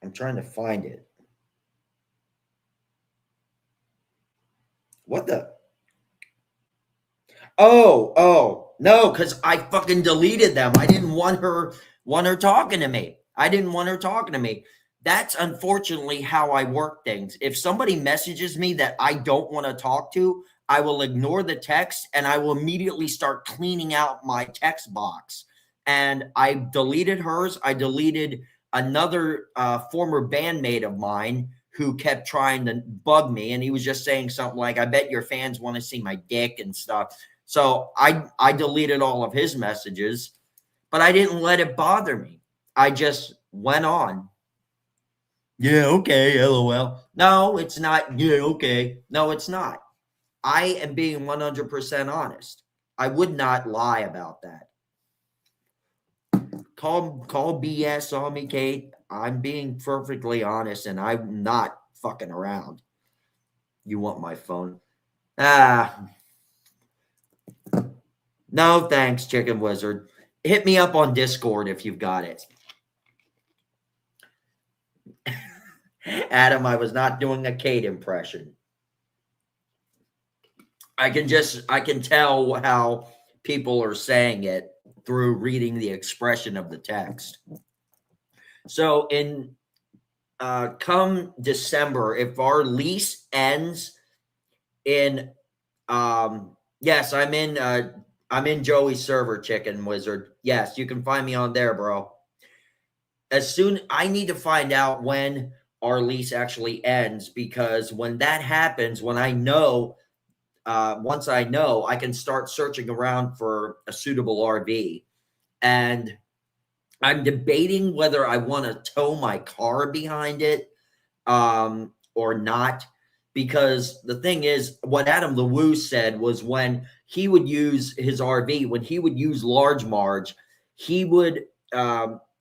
S1: I'm trying to find it. What the? Oh, no, because I fucking deleted them. I didn't want her talking to me. I didn't want her talking to me. That's unfortunately how I work things. If somebody messages me that I don't want to talk to, I will ignore the text and I will immediately start cleaning out my text box. And I deleted hers. I deleted another former bandmate of mine who kept trying to bug me. And he was just saying something like, I bet your fans want to see my dick and stuff. So I deleted all of his messages, but I didn't let it bother me. I just went on. Yeah, okay, LOL. No, it's not. Yeah, okay. No, it's not. I am being 100% honest. I would not lie about that. Call BS on me, Kate. I'm being perfectly honest, and I'm not fucking around. You want my phone? No, thanks, Chicken Wizard. Hit me up on Discord if you've got it. Adam, I was not doing a Kate impression. I can tell how people are saying it through reading the expression of the text. So in come December, if our lease ends in yes, I'm in Joey's server, Chicken Wizard. Yes, you can find me on there, bro. I need to find out when our lease actually ends, because when that happens, when I know, once I know, I can start searching around for a suitable RV. And I'm debating whether I want to tow my car behind it or not. Because the thing is, what Adam LeWoo said was when he would use his RV, when he would use Large Marge, he would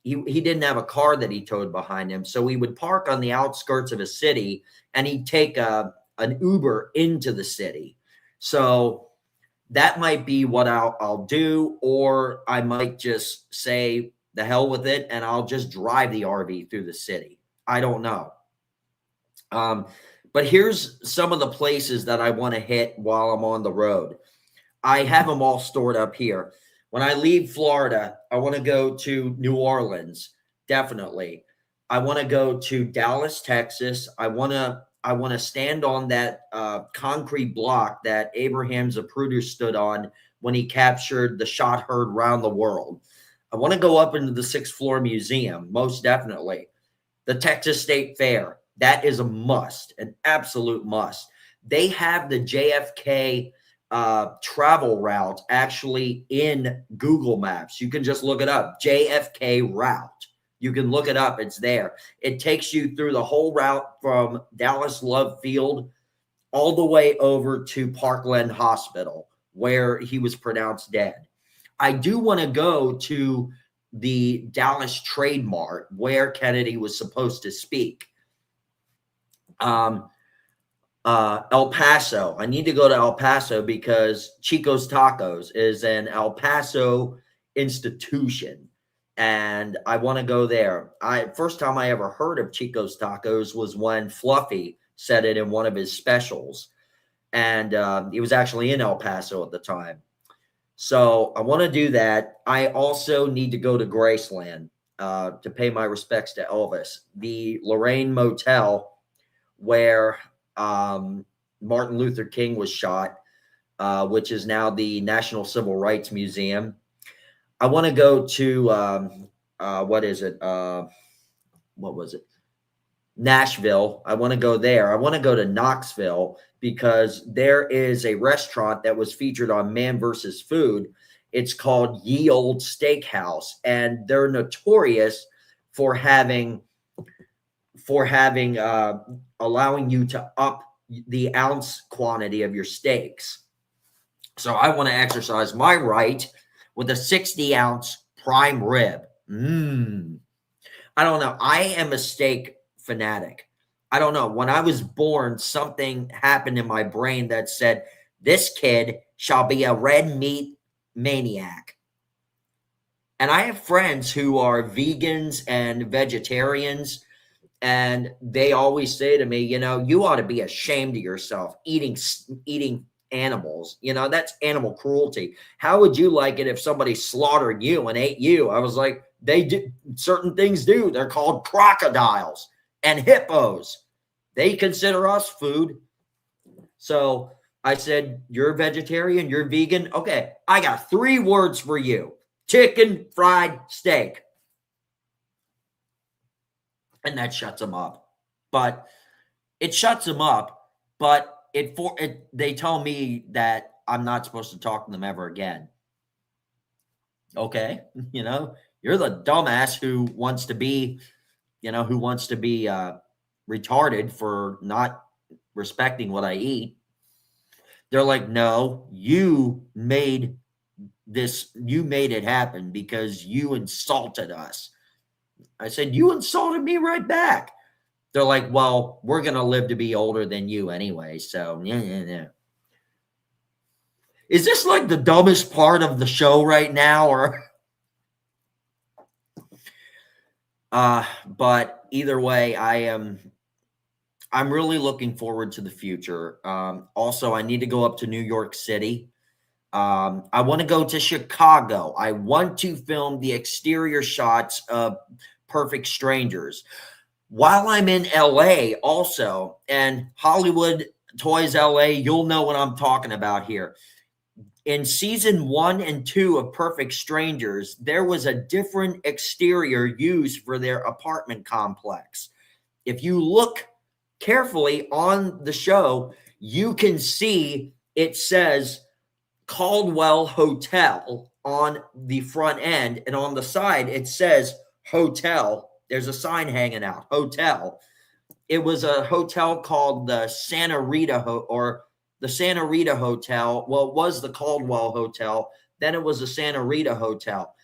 S1: he didn't have a car that he towed behind him, so he would park on the outskirts of a city and he'd take an Uber into the city. So that might be what I'll do, or I might just say the hell with it and I'll just drive the RV through the city. I don't know. But here's some of the places that I want to hit while I'm on the road. I have them all stored up here. When I leave Florida, I want to go to New Orleans, definitely. I want to go to Dallas, Texas. I want to stand on that concrete block that Abraham Zapruder stood on when he captured the shot heard round the world. I want to go up into the 6th floor museum, most definitely. The Texas State Fair, that is a must, an absolute must. They have the JFK travel route actually in Google Maps. You can just look it up, JFK route. You can look it up. It's there. It takes you through the whole route from Dallas Love Field all the way over to Parkland Hospital, where he was pronounced dead. I do want to go to the Dallas Trade Mart where Kennedy was supposed to speak. El Paso. I need to go to El Paso because Chico's Tacos is an El Paso institution, and I want to go there. First time I ever heard of Chico's Tacos was when Fluffy said it in one of his specials. and he was actually in El Paso at the time. So I want to do that. I also need to go to Graceland to pay my respects to Elvis. The Lorraine Motel, where Martin Luther King was shot, which is now the National Civil Rights Museum. I want to go to what is it? What was it? Nashville. I want to go there. I want to go to Knoxville because there is a restaurant that was featured on Man vs. Food. It's called Ye Old Steakhouse, and they're notorious for having allowing you to up the ounce quantity of your steaks. So I want to exercise my right with a 60-ounce prime rib. I don't know. I am a steak fanatic. I don't know. When I was born, something happened in my brain that said, this kid shall be a red meat maniac. And I have friends who are vegans and vegetarians, and they always say to me, you ought to be ashamed of yourself eating animals. That's animal cruelty. How would you like it if somebody slaughtered you and ate you? I was like, they do certain things. They're called crocodiles and hippos. They consider us food. So I said, you're a vegetarian, you're vegan. Okay, I got 3 words for you: chicken fried steak. And that shuts them up. But it shuts them up, but they tell me that I'm not supposed to talk to them ever again. Okay, you're the dumbass who wants to be retarded for not respecting what I eat. They're like, no, you made it happen because you insulted us. I said, you insulted me right back. They're like, well, we're going to live to be older than you anyway. So, yeah. Is this like the dumbest part of the show right now? Or, but either way, I'm really looking forward to the future. Also, I need to go up to New York City. I want to go to Chicago. I want to film the exterior shots of Perfect Strangers. While I'm in LA also, and Hollywood Toys LA, you'll know what I'm talking about here. In season 1 and 2 of Perfect Strangers, there was a different exterior used for their apartment complex. If you look carefully on the show, you can see it says Caldwell Hotel on the front end, and on the side it says hotel. There's a sign hanging out, hotel. It was a hotel called the Santa Rita Hotel. Well, it was the Caldwell Hotel. Then it was the Santa Rita Hotel.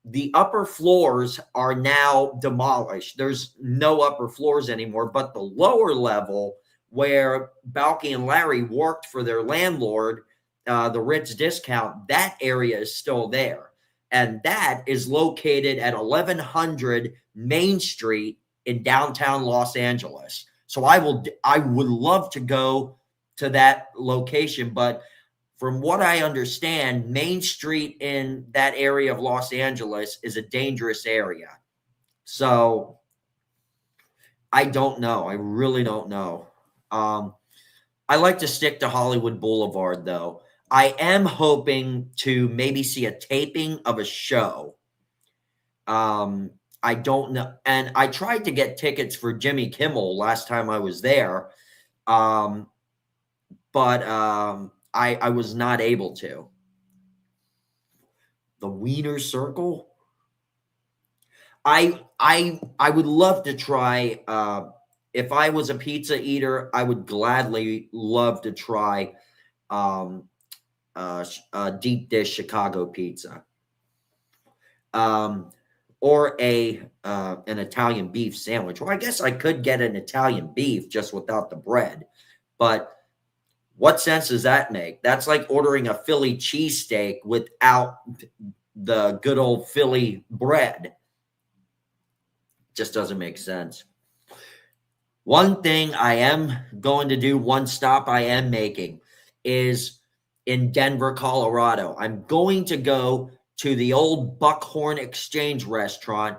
S1: The upper floors are now demolished. There's no upper floors anymore, but the lower level where Balky and Larry worked for their landlord, the Ritz Discount, that area is still there. And that is located at 1100 Main Street in downtown Los Angeles. So I would love to go to that location, but from what I understand, Main Street in that area of Los Angeles is a dangerous area. So I don't know. I really don't know. I like to stick to Hollywood Boulevard, though. I am hoping to maybe see a taping of a show. I don't know. And I tried to get tickets for Jimmy Kimmel last time I was there. But I was not able to. The Wiener Circle? I would love to try. If I was a pizza eater, I would gladly love to try deep dish Chicago pizza, or an Italian beef sandwich. Well, I guess I could get an Italian beef just without the bread, but what sense does that make? That's like ordering a Philly cheesesteak without the good old Philly bread. Just doesn't make sense. One thing I am going to do, one stop I am making. is in Denver, Colorado. I'm going to go to the old Buckhorn Exchange restaurant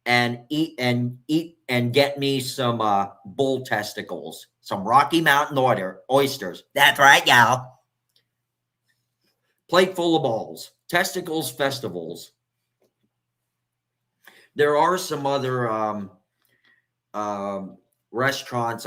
S1: and eat and get me some bull testicles, some Rocky Mountain oysters. That's right, y'all. Plate full of balls, testicles festivals. There are some other restaurants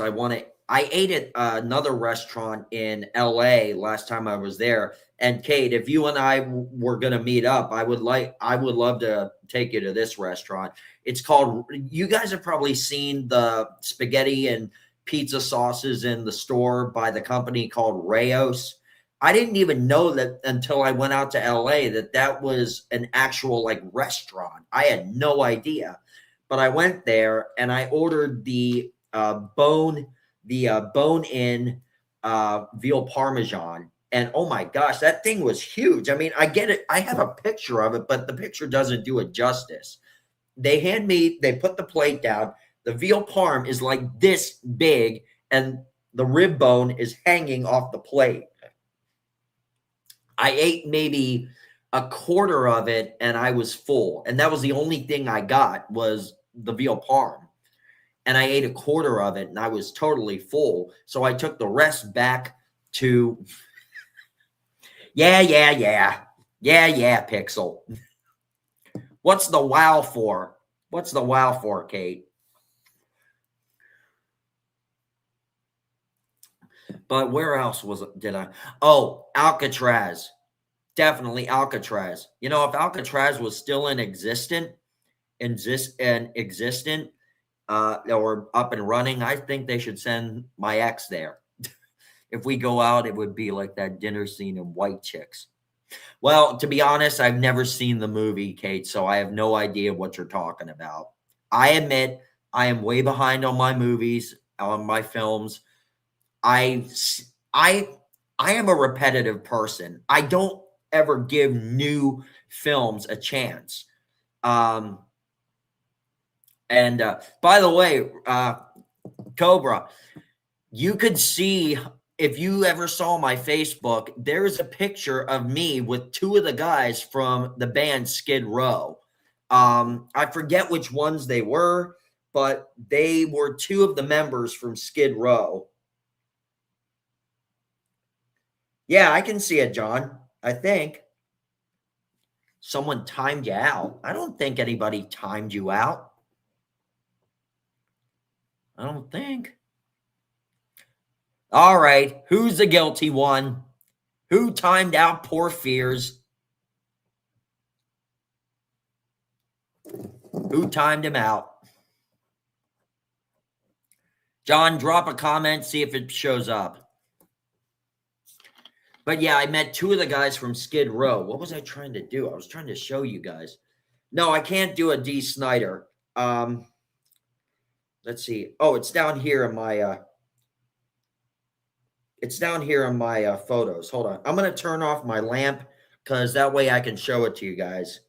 S1: I ate at another restaurant in LA last time I was there. And Kate, if you and I were going to meet up, I would love to take you to this restaurant. It's called, you guys have probably seen the spaghetti and pizza sauces in the store by the company called Rayos. I didn't even know that until I went out to LA that was an actual like restaurant. I had no idea, but I went there and I ordered the bone-in veal parmesan. And oh my gosh, that thing was huge. I mean, I get it. I have a picture of it, but the picture doesn't do it justice. They put the plate down. The veal parm is like this big, and the rib bone is hanging off the plate. I ate maybe a quarter of it, and I was full. And that was the only thing I got was the veal parm. And I ate a quarter of it, and I was totally full. So I took the rest back to, yeah, Pixel. What's the wow for? What's the wow for, Kate? But where else did I? Oh, Alcatraz. Definitely Alcatraz. You know, if Alcatraz was still existent, or up and running, I think they should send my ex there. If we go out, it would be like that dinner scene in White Chicks. Well, to be honest, I've never seen the movie, Kate, so I have no idea what you're talking about. I admit I am way behind on my movies, on my films. I am a repetitive person. I don't ever give new films a chance. And by the way, Cobra, you could see, if you ever saw my Facebook, there's a picture of me with two of the guys from the band Skid Row. I forget which ones they were, but they were two of the members from Skid Row. Yeah, I can see it, John. I think someone timed you out. I don't think anybody timed you out. I don't think. All right. Who's the guilty one? Who timed out poor Fears? Who timed him out? John, drop a comment, see if it shows up. But yeah, I met two of the guys from Skid Row. What was I trying to do? I was trying to show you guys. No, I can't do a Dee Snider. Let's see. Oh, it's down here in my photos. Hold on. I'm going to turn off my lamp because that way I can show it to you guys.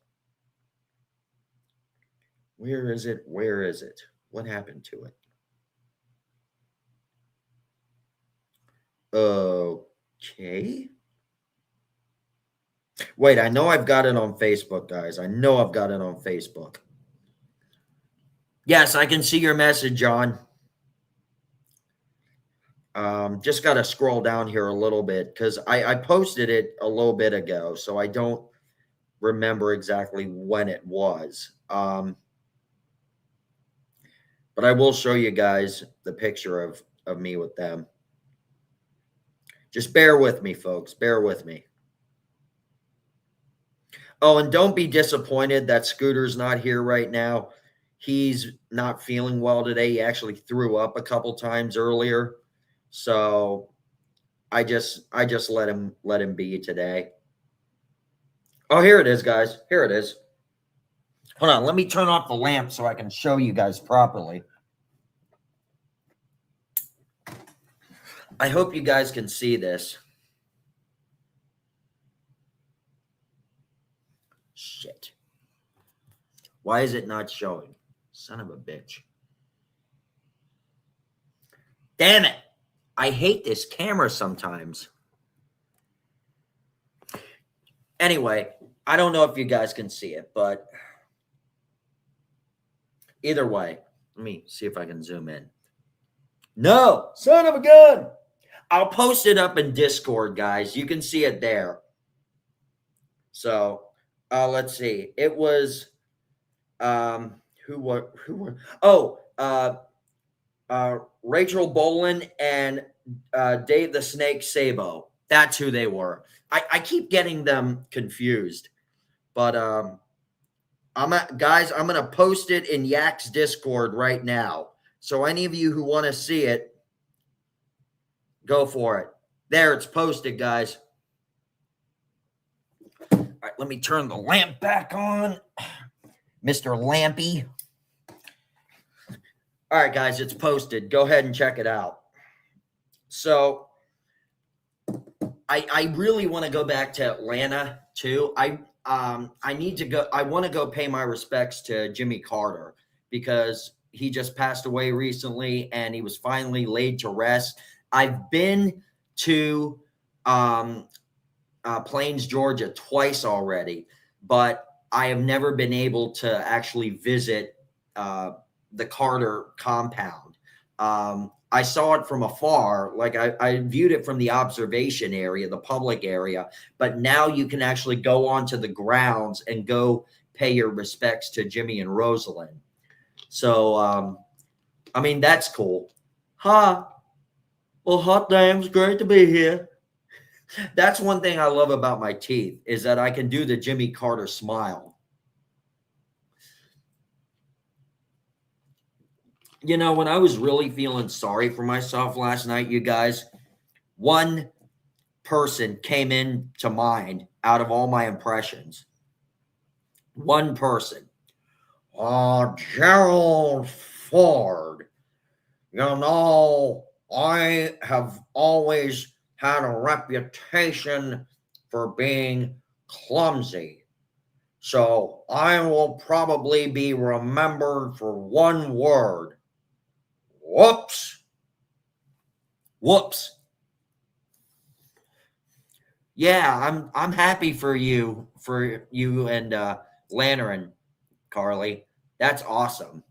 S1: Where is it? Where is it? What happened to it? Okay. Wait, I know I've got it on Facebook, guys. I know I've got it on Facebook. Yes, I can see your message, John. Just got to scroll down here a little bit because I posted it a little bit ago, so I don't remember exactly when it was. But I will show you guys the picture of me with them. Just bear with me, folks. Bear with me. Oh, and don't be disappointed that Scooter's not here right now. He's not feeling well today. He actually threw up a couple times earlier. So I just let him be today. Oh, here it is, guys. Here it is. Hold on. Let me turn off the lamp so I can show you guys properly. I hope you guys can see this. Shit. Why is it not showing? Son of a bitch. Damn it. I hate this camera sometimes. Anyway, I don't know if you guys can see it, but either way, let me see if I can zoom in. No, son of a gun. I'll post it up in Discord, guys. You can see it there. So, let's see. It was who were Rachel Bolin and Dave the Snake Sabo. That's who they were. I keep getting them confused, but I'm gonna post it in Yak's Discord right now. So any of you who want to see it, go for it. There, it's posted, guys. All right, let me turn the lamp back on, Mr. Lampy. All right, guys, it's posted. Go ahead and check it out. So I really want to go back to Atlanta too. I need to go. I want to go pay my respects to Jimmy Carter because he just passed away recently and he was finally laid to rest. I've been to Plains, Georgia twice already, but I have never been able to actually visit the Carter compound. I saw it from afar, like I viewed it from the observation area, the public area, but now you can actually go onto the grounds and go pay your respects to Jimmy and Rosalind. So, I mean, that's cool. Huh? Well, hot damn, it's great to be here. That's one thing I love about my teeth is that I can do the Jimmy Carter smile. You know, when I was really feeling sorry for myself last night, you guys, one person came into mind out of all my impressions. One person. Gerald Ford. You know, I have always had a reputation for being clumsy. So I will probably be remembered for one word. Whoops. Whoops. Yeah, I'm happy for you and Lantern, Carly. That's awesome.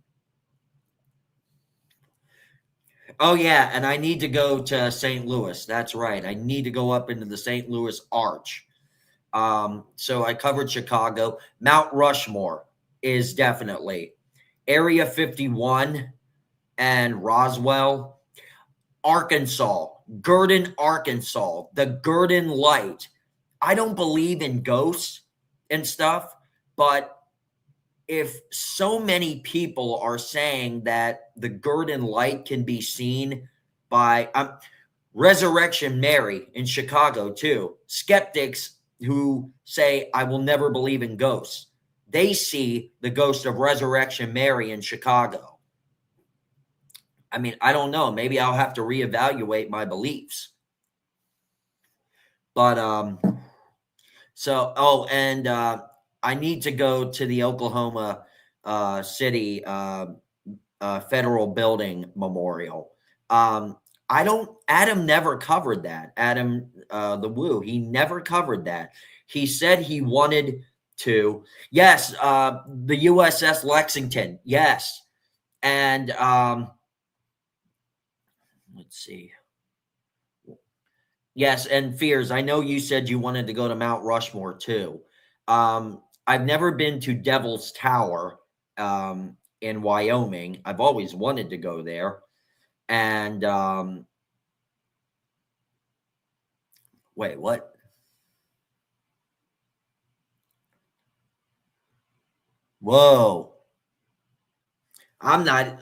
S1: Oh yeah, and I need to go to St. Louis. That's right. I need to go up into the St. Louis Arch. So I covered Chicago. Mount Rushmore is definitely Area 51 and Roswell, Arkansas, Gurdon, Arkansas, the Gurdon Light. I don't believe in ghosts and stuff, but if so many people are saying that the Gurdon Light can be seen by Resurrection Mary in Chicago too, skeptics who say, I will never believe in ghosts, they see the ghost of Resurrection Mary in Chicago. I mean, I don't know. Maybe I'll have to reevaluate my beliefs. But, I need to go to the Oklahoma City Federal Building Memorial. Adam never covered that. Adam, the Woo, he never covered that. He said he wanted to. Yes, the USS Lexington. Yes. And let's see. Yes, and Fears, I know you said you wanted to go to Mount Rushmore too. I've never been to Devil's Tower in Wyoming. I've always wanted to go there. And wait, what? Whoa. I'm not.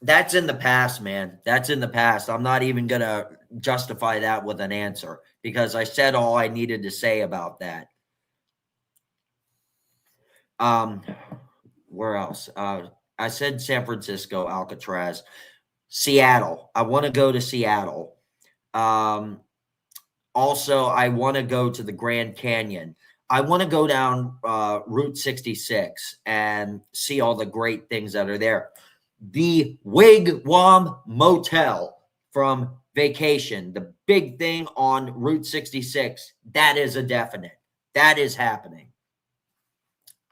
S1: That's in the past, man. That's in the past. I'm not even going to justify that with an answer because I said all I needed to say about that. Where else? I said San Francisco, Alcatraz, Seattle. I want to go to Seattle. Also, I want to go to the Grand Canyon. I want to go down Route 66 and see all the great things that are there. The Wigwam Motel from Vacation, the big thing on Route 66, that is a definite. That is happening.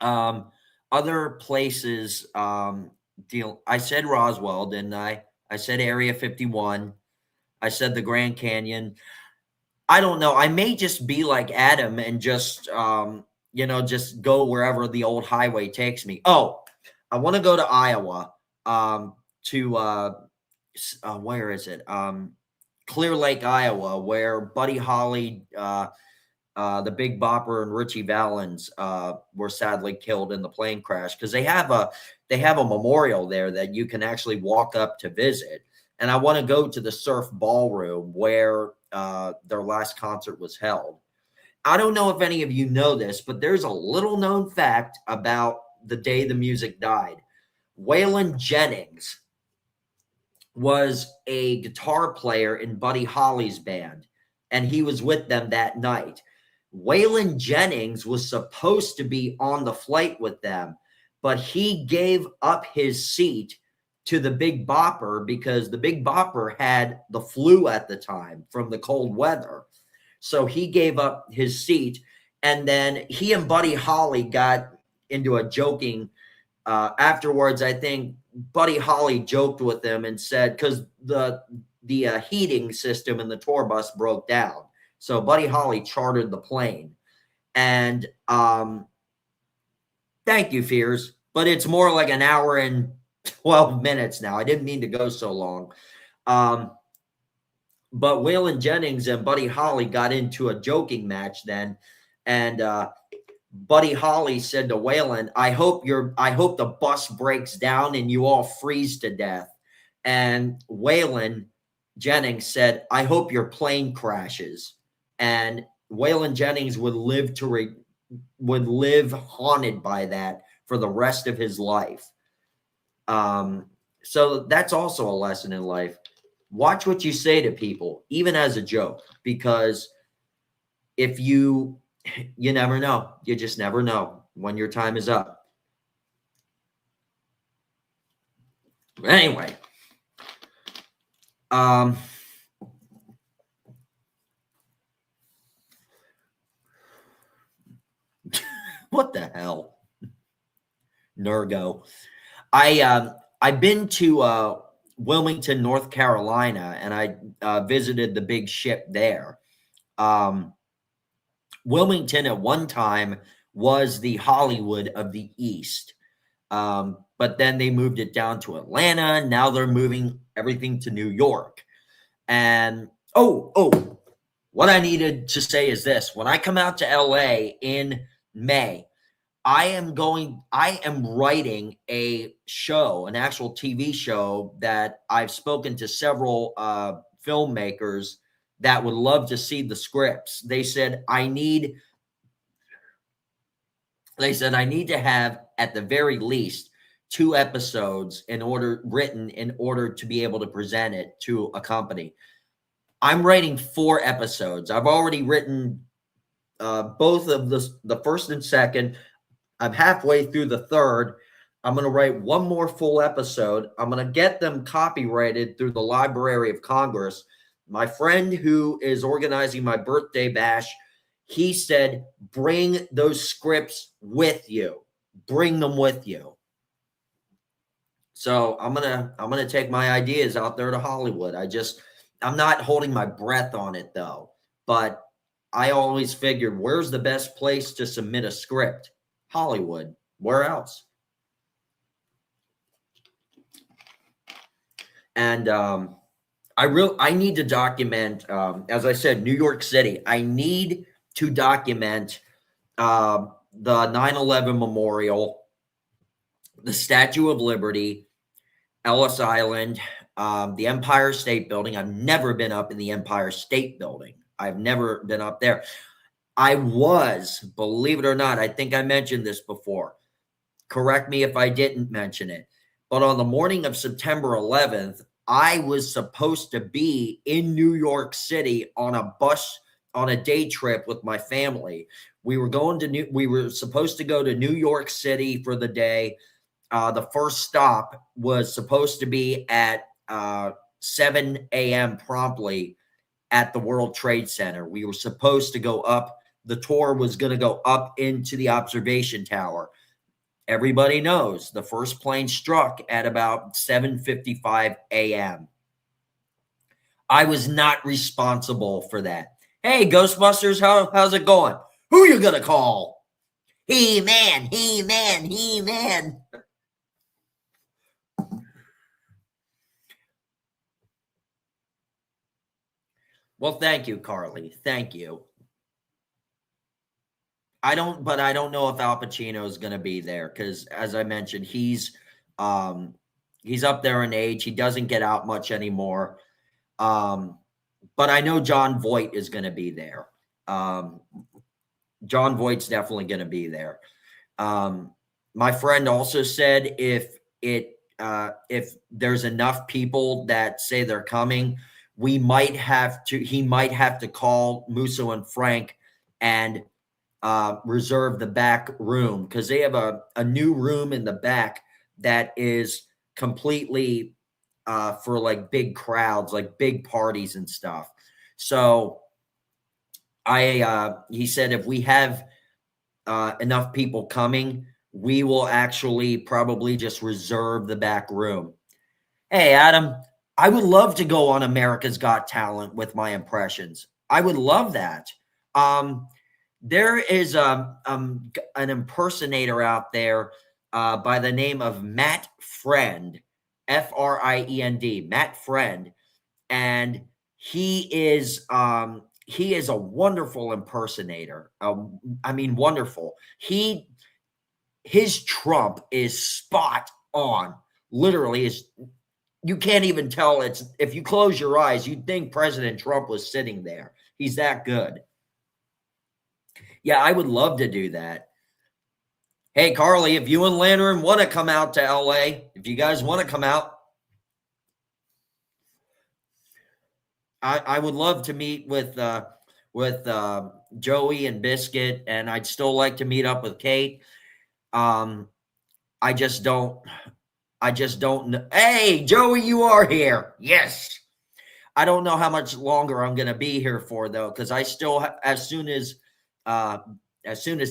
S1: Other places, I said Roswell, didn't I? I said Area 51. I said the Grand Canyon. I don't know. I may just be like Adam and just, just go wherever the old highway takes me. Oh, I want to go to Iowa, where is it? Clear Lake, Iowa, where Buddy Holly, the Big Bopper, and Richie Valens were sadly killed in the plane crash, because they have a memorial there that you can actually walk up to visit. And I want to go to the Surf Ballroom where their last concert was held. I don't know if any of you know this, but there's a little known fact about the day the music died. Waylon Jennings was a guitar player in Buddy Holly's band, and he was with them that night. Waylon Jennings was supposed to be on the flight with them, but he gave up his seat to the Big Bopper because the Big Bopper had the flu at the time from the cold weather. So he gave up his seat, and then he and Buddy Holly got into a joking afterwards. I think Buddy Holly joked with them and said, because the heating system in the tour bus broke down, so Buddy Holly chartered the plane. And thank you, Fears, but it's more like an hour and 12 minutes now. I didn't mean to go so long. But Waylon Jennings and Buddy Holly got into a joking match then, and Buddy Holly said to Waylon, I hope the bus breaks down and you all freeze to death. And Waylon Jennings said, I hope your plane crashes. And Waylon Jennings would live haunted by that for the rest of his life. So that's also a lesson in life. Watch what you say to people, even as a joke, because if you never know. You just never know when your time is up. Anyway, what the hell? Nergo. I've been to Wilmington, North Carolina, and I visited the big ship there. Wilmington at one time was the Hollywood of the East. But then they moved it down to Atlanta. Now they're moving everything to New York. And what I needed to say is this. When I come out to LA in May, I am writing a show, an actual TV show that I've spoken to several filmmakers that would love to see the scripts. They said, I need to have at the very least 2 episodes written in order to be able to present it to a company. I'm writing 4 episodes. I've already written both of the first and second. I'm halfway through the third. I'm going to write 1 more full episode. I'm going to get them copyrighted through the Library of Congress. My friend who is organizing my birthday bash, he said, bring those scripts with you. Bring them with you. So I'm gonna take my ideas out there to Hollywood. I'm not holding my breath on it though. But I always figured, where's the best place to submit a script? Hollywood. Where else? And I need to document, as I said, New York City. I need to document the 9/11 Memorial, the Statue of Liberty, Ellis Island, the Empire State Building. I've never been up in the Empire State Building. I've never been up there. I was, believe it or not, I think I mentioned this before. Correct me if I didn't mention it. But on the morning of September 11th, I was supposed to be in New York City on a bus on a day trip with my family. We were supposed to go to New York City for the day. The first stop was supposed to be at 7 a.m. promptly at the World Trade Center. We were supposed to go up the tour was going to go up into the observation tower. Everybody knows the first plane struck at about 7:55 a.m. I was not responsible for that. Hey, Ghostbusters, how's it going? Who you gonna call? He-Man, He-Man, He-Man. Well, thank you, Carly. Thank you. I don't know if Al Pacino is going to be there because, as I mentioned, he's up there in age. He doesn't get out much anymore. But I know Jon Voight is going to be there. Jon Voight's definitely going to be there. My friend also said if there's enough people that say they're coming, he might have to call Musso and Frank and reserve the back room because they have a new room in the back that is completely for like big crowds, like big parties and stuff. So he said if we have enough people coming, we will actually probably just reserve the back room. Hey, Adam, I would love to go on America's Got Talent with my impressions. I would love that. There is an impersonator out there by the name of Matt Friend, Friend, Matt Friend, and he is a wonderful impersonator. I mean, wonderful. His Trump is spot on. Literally, you can't even tell. It's if you close your eyes, you'd think President Trump was sitting there. He's that good. Yeah, I would love to do that. Hey, Carly, if you and Lantern want to come out to LA, if you guys want to come out, I would love to meet with Joey and Biscuit, and I'd still like to meet up with Kate. I just don't know. Hey, Joey, you are here. Yes. I don't know how much longer I'm going to be here for, though, because I still, as soon as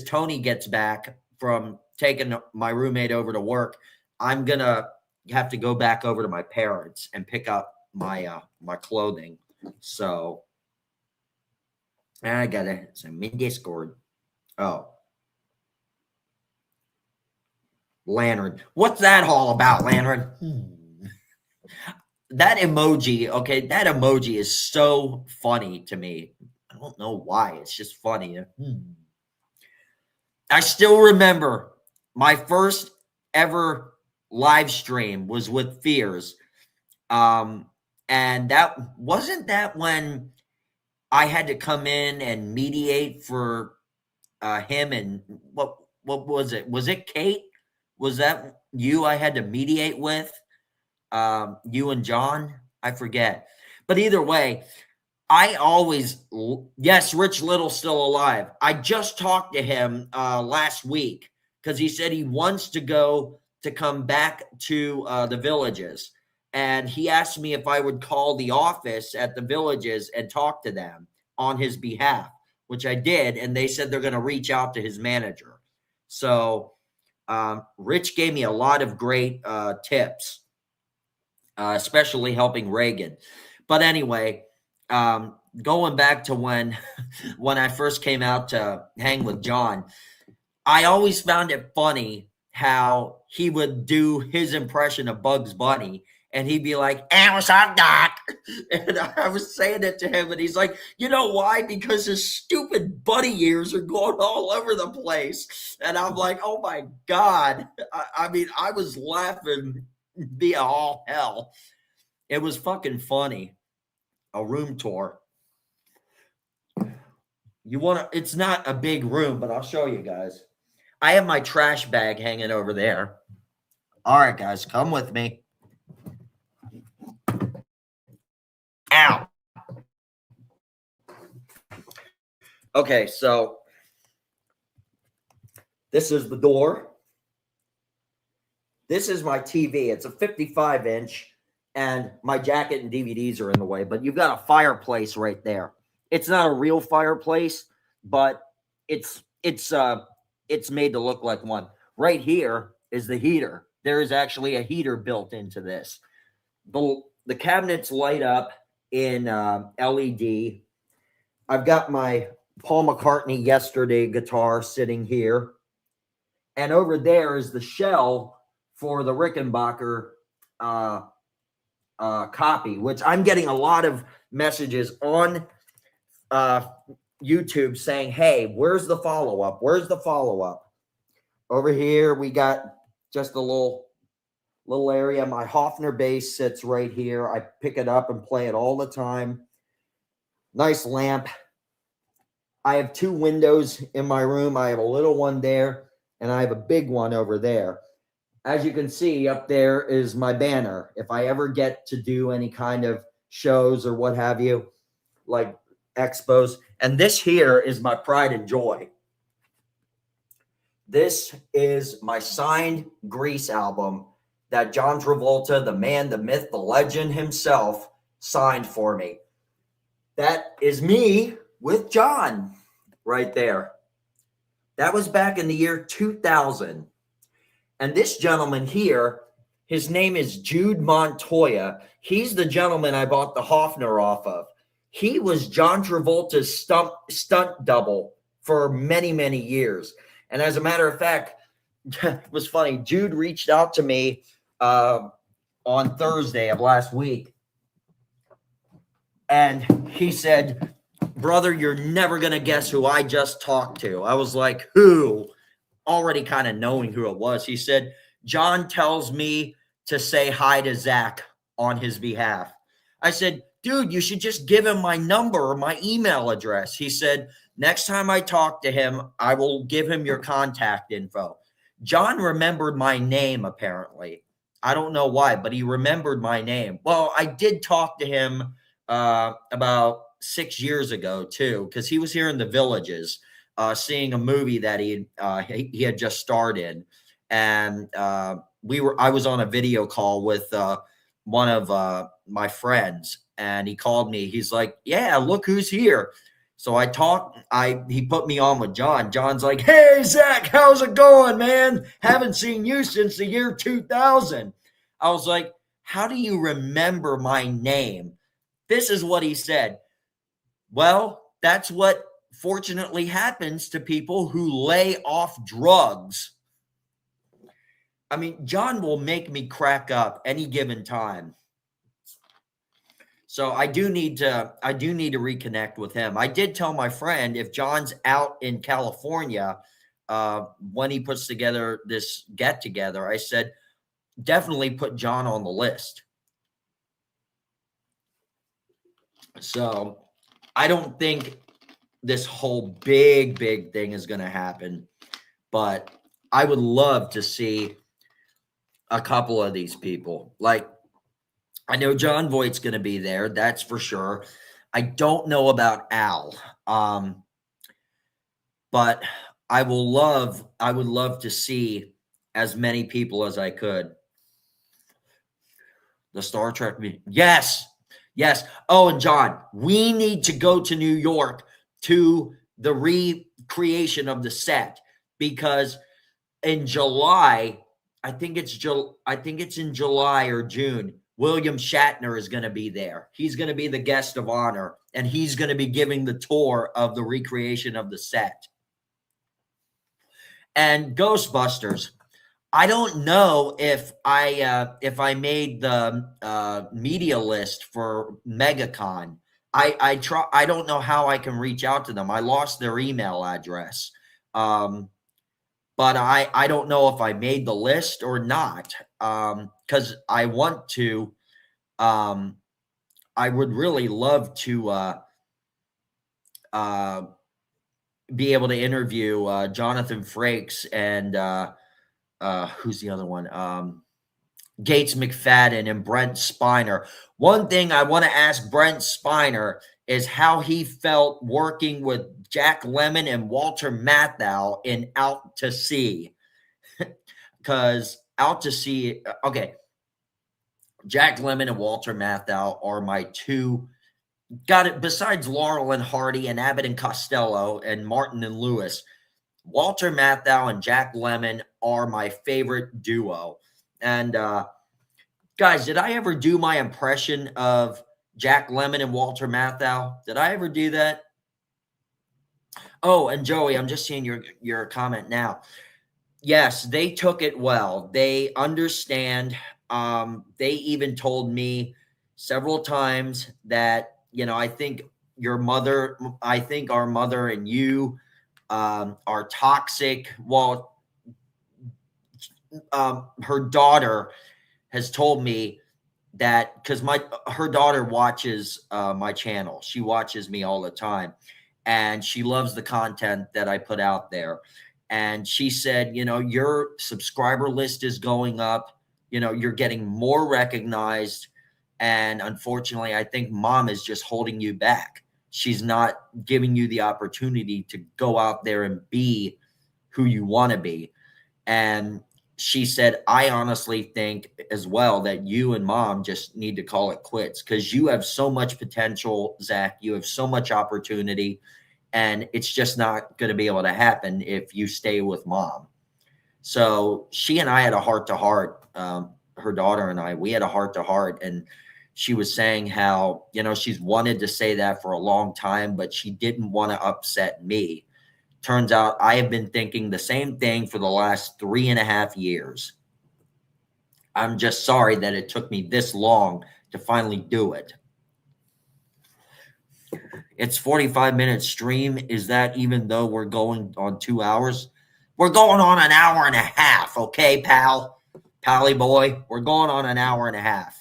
S1: Tony gets back from taking my roommate over to work, I'm going to have to go back over to my parents and pick up my clothing. So I got to send me Discord. Oh. Lantern. What's that all about, Lantern? That emoji, okay, that emoji is so funny to me. I don't know why. It's just funny. I still remember my first ever live stream was with Fears. And that wasn't that when I had to come in and mediate for him and what was it? Was it Kate? Was that you I had to mediate with? You and John? I forget. But either way, yes, Rich Little's still alive. I just talked to him last week because he said he wants to come back to the Villages. And he asked me if I would call the office at the Villages and talk to them on his behalf, which I did. And they said they're going to reach out to his manager. So Rich gave me a lot of great tips, especially helping Reagan. But anyway, going back to when I first came out to hang with John, I always found it funny how he would do his impression of Bugs Bunny. And he'd be like, "Hey, what's up, Doc?" And I was saying it to him, and he's like, "You know why? Because his stupid bunny ears are going all over the place." And I'm like, "Oh my God!" I mean, I was laughing via all hell. It was fucking funny. A room tour. It's not a big room, but I'll show you guys. I have my trash bag hanging over there. All right, guys, come with me. Ow. Okay, so this is the door. This is my TV. It's a 55-inch, and my jacket and DVDs are in the way, but you've got a fireplace right there. It's not a real fireplace, but it's made to look like one. Right here is the heater. There is actually a heater built into this. The cabinets light up in LED. I've got my Paul McCartney Yesterday guitar sitting here. And over there is the shell for the Rickenbacker copy, which I'm getting a lot of messages on YouTube saying, hey, where's the follow-up? Where's the follow-up? Over here, we got just a little area. My Hofner bass sits right here. I pick it up and play it all the time. Nice lamp. I have 2 windows in my room. I have a little one there, and I have a big one over there. As you can see, up there is my banner. If I ever get to do any kind of shows or what have you, like expos. And this here is my pride and joy. This is my signed Grease album that John Travolta, the man, the myth, the legend himself, signed for me. That is me with John right there. That was back in the year 2000. And this gentleman here, his name is Jude Montoya. He's the gentleman I bought the Hofner off of. He was John Travolta's stunt double for many, many years. And as a matter of fact, it was funny. Jude reached out to me on Thursday of last week. And he said, brother, you're never going to guess who I just talked to. I was like, who? Already kind of knowing who it was. He said, John tells me to say hi to Zach on his behalf. I said, dude, you should just give him my number or my email address. He said, next time I talk to him, I will give him your contact info. John remembered my name, apparently. I don't know why, but he remembered my name. Well, I did talk to him about 6 years ago, too, because he was here in the Villages seeing a movie that he had just starred in. And I was on a video call with one of my friends, and he called me. He's like, yeah, look who's here. So he put me on with John. John's like, hey, Zach, how's it going, man? Haven't seen you since the year 2000. I was like, how do you remember my name? This is what he said. Well, that's what fortunately happens to people who lay off drugs. I mean, John will make me crack up any given time. So I do need to reconnect with him. I did tell my friend, if John's out in California, when he puts together this get together, I said, definitely put John on the list. So I don't think this whole big thing is going to happen, but I would love to see a couple of these people. Like, I know John Voight's going to be there. That's for sure. I don't know about Al. But I would love to see as many people as I could. The Star Trek. Yes. Oh, and John, we need to go to New York to the recreation of the set, because in July, I think it's in July or June, William Shatner is going to be there. He's going to be the guest of honor, and he's going to be giving the tour of the recreation of the set. And Ghostbusters, I don't know if I made the media list for MegaCon. I don't know how I can reach out to them. I lost their email address. But I don't know if I made the list or not, because I want to. I would really love to be able to interview Jonathan Frakes and who's the other one? Gates McFadden and Brent Spiner. One thing I want to ask Brent Spiner is how he felt working with Jack Lemmon and Walter Matthau in Out to Sea. Because Out to Sea, okay, Jack Lemmon and Walter Matthau are my two got it. Besides Laurel and Hardy and Abbott and Costello and Martin and Lewis, Walter Matthau and Jack Lemmon are my favorite duo. And guys, did I ever do my impression of Jack Lemmon and Walter Matthau? Did I ever do that? Oh, and Joey, I'm just seeing your comment now. Yes, they took it well. They understand. They even told me several times that, I think our mother and you are toxic. Well, her daughter has told me that because her daughter watches my channel. She watches me all the time, and she loves the content that I put out there. And she said, your subscriber list is going up. You're getting more recognized. And unfortunately, I think mom is just holding you back. She's not giving you the opportunity to go out there and be who you want to be. And she said, I honestly think as well that you and mom just need to call it quits because you have so much potential, Zach. You have so much opportunity, and it's just not going to be able to happen if you stay with mom. So she and I had a heart to heart. Her daughter and I, we had a heart to heart, and she was saying how, she's wanted to say that for a long time, but she didn't want to upset me. Turns out I have been thinking the same thing for the last 3.5 years. I'm just sorry that it took me this long to finally do it. It's 45-minute stream. Is that even though we're going on 2 hours? We're going on an hour and a half. Okay, pal, pally boy, we're going on an hour and a half.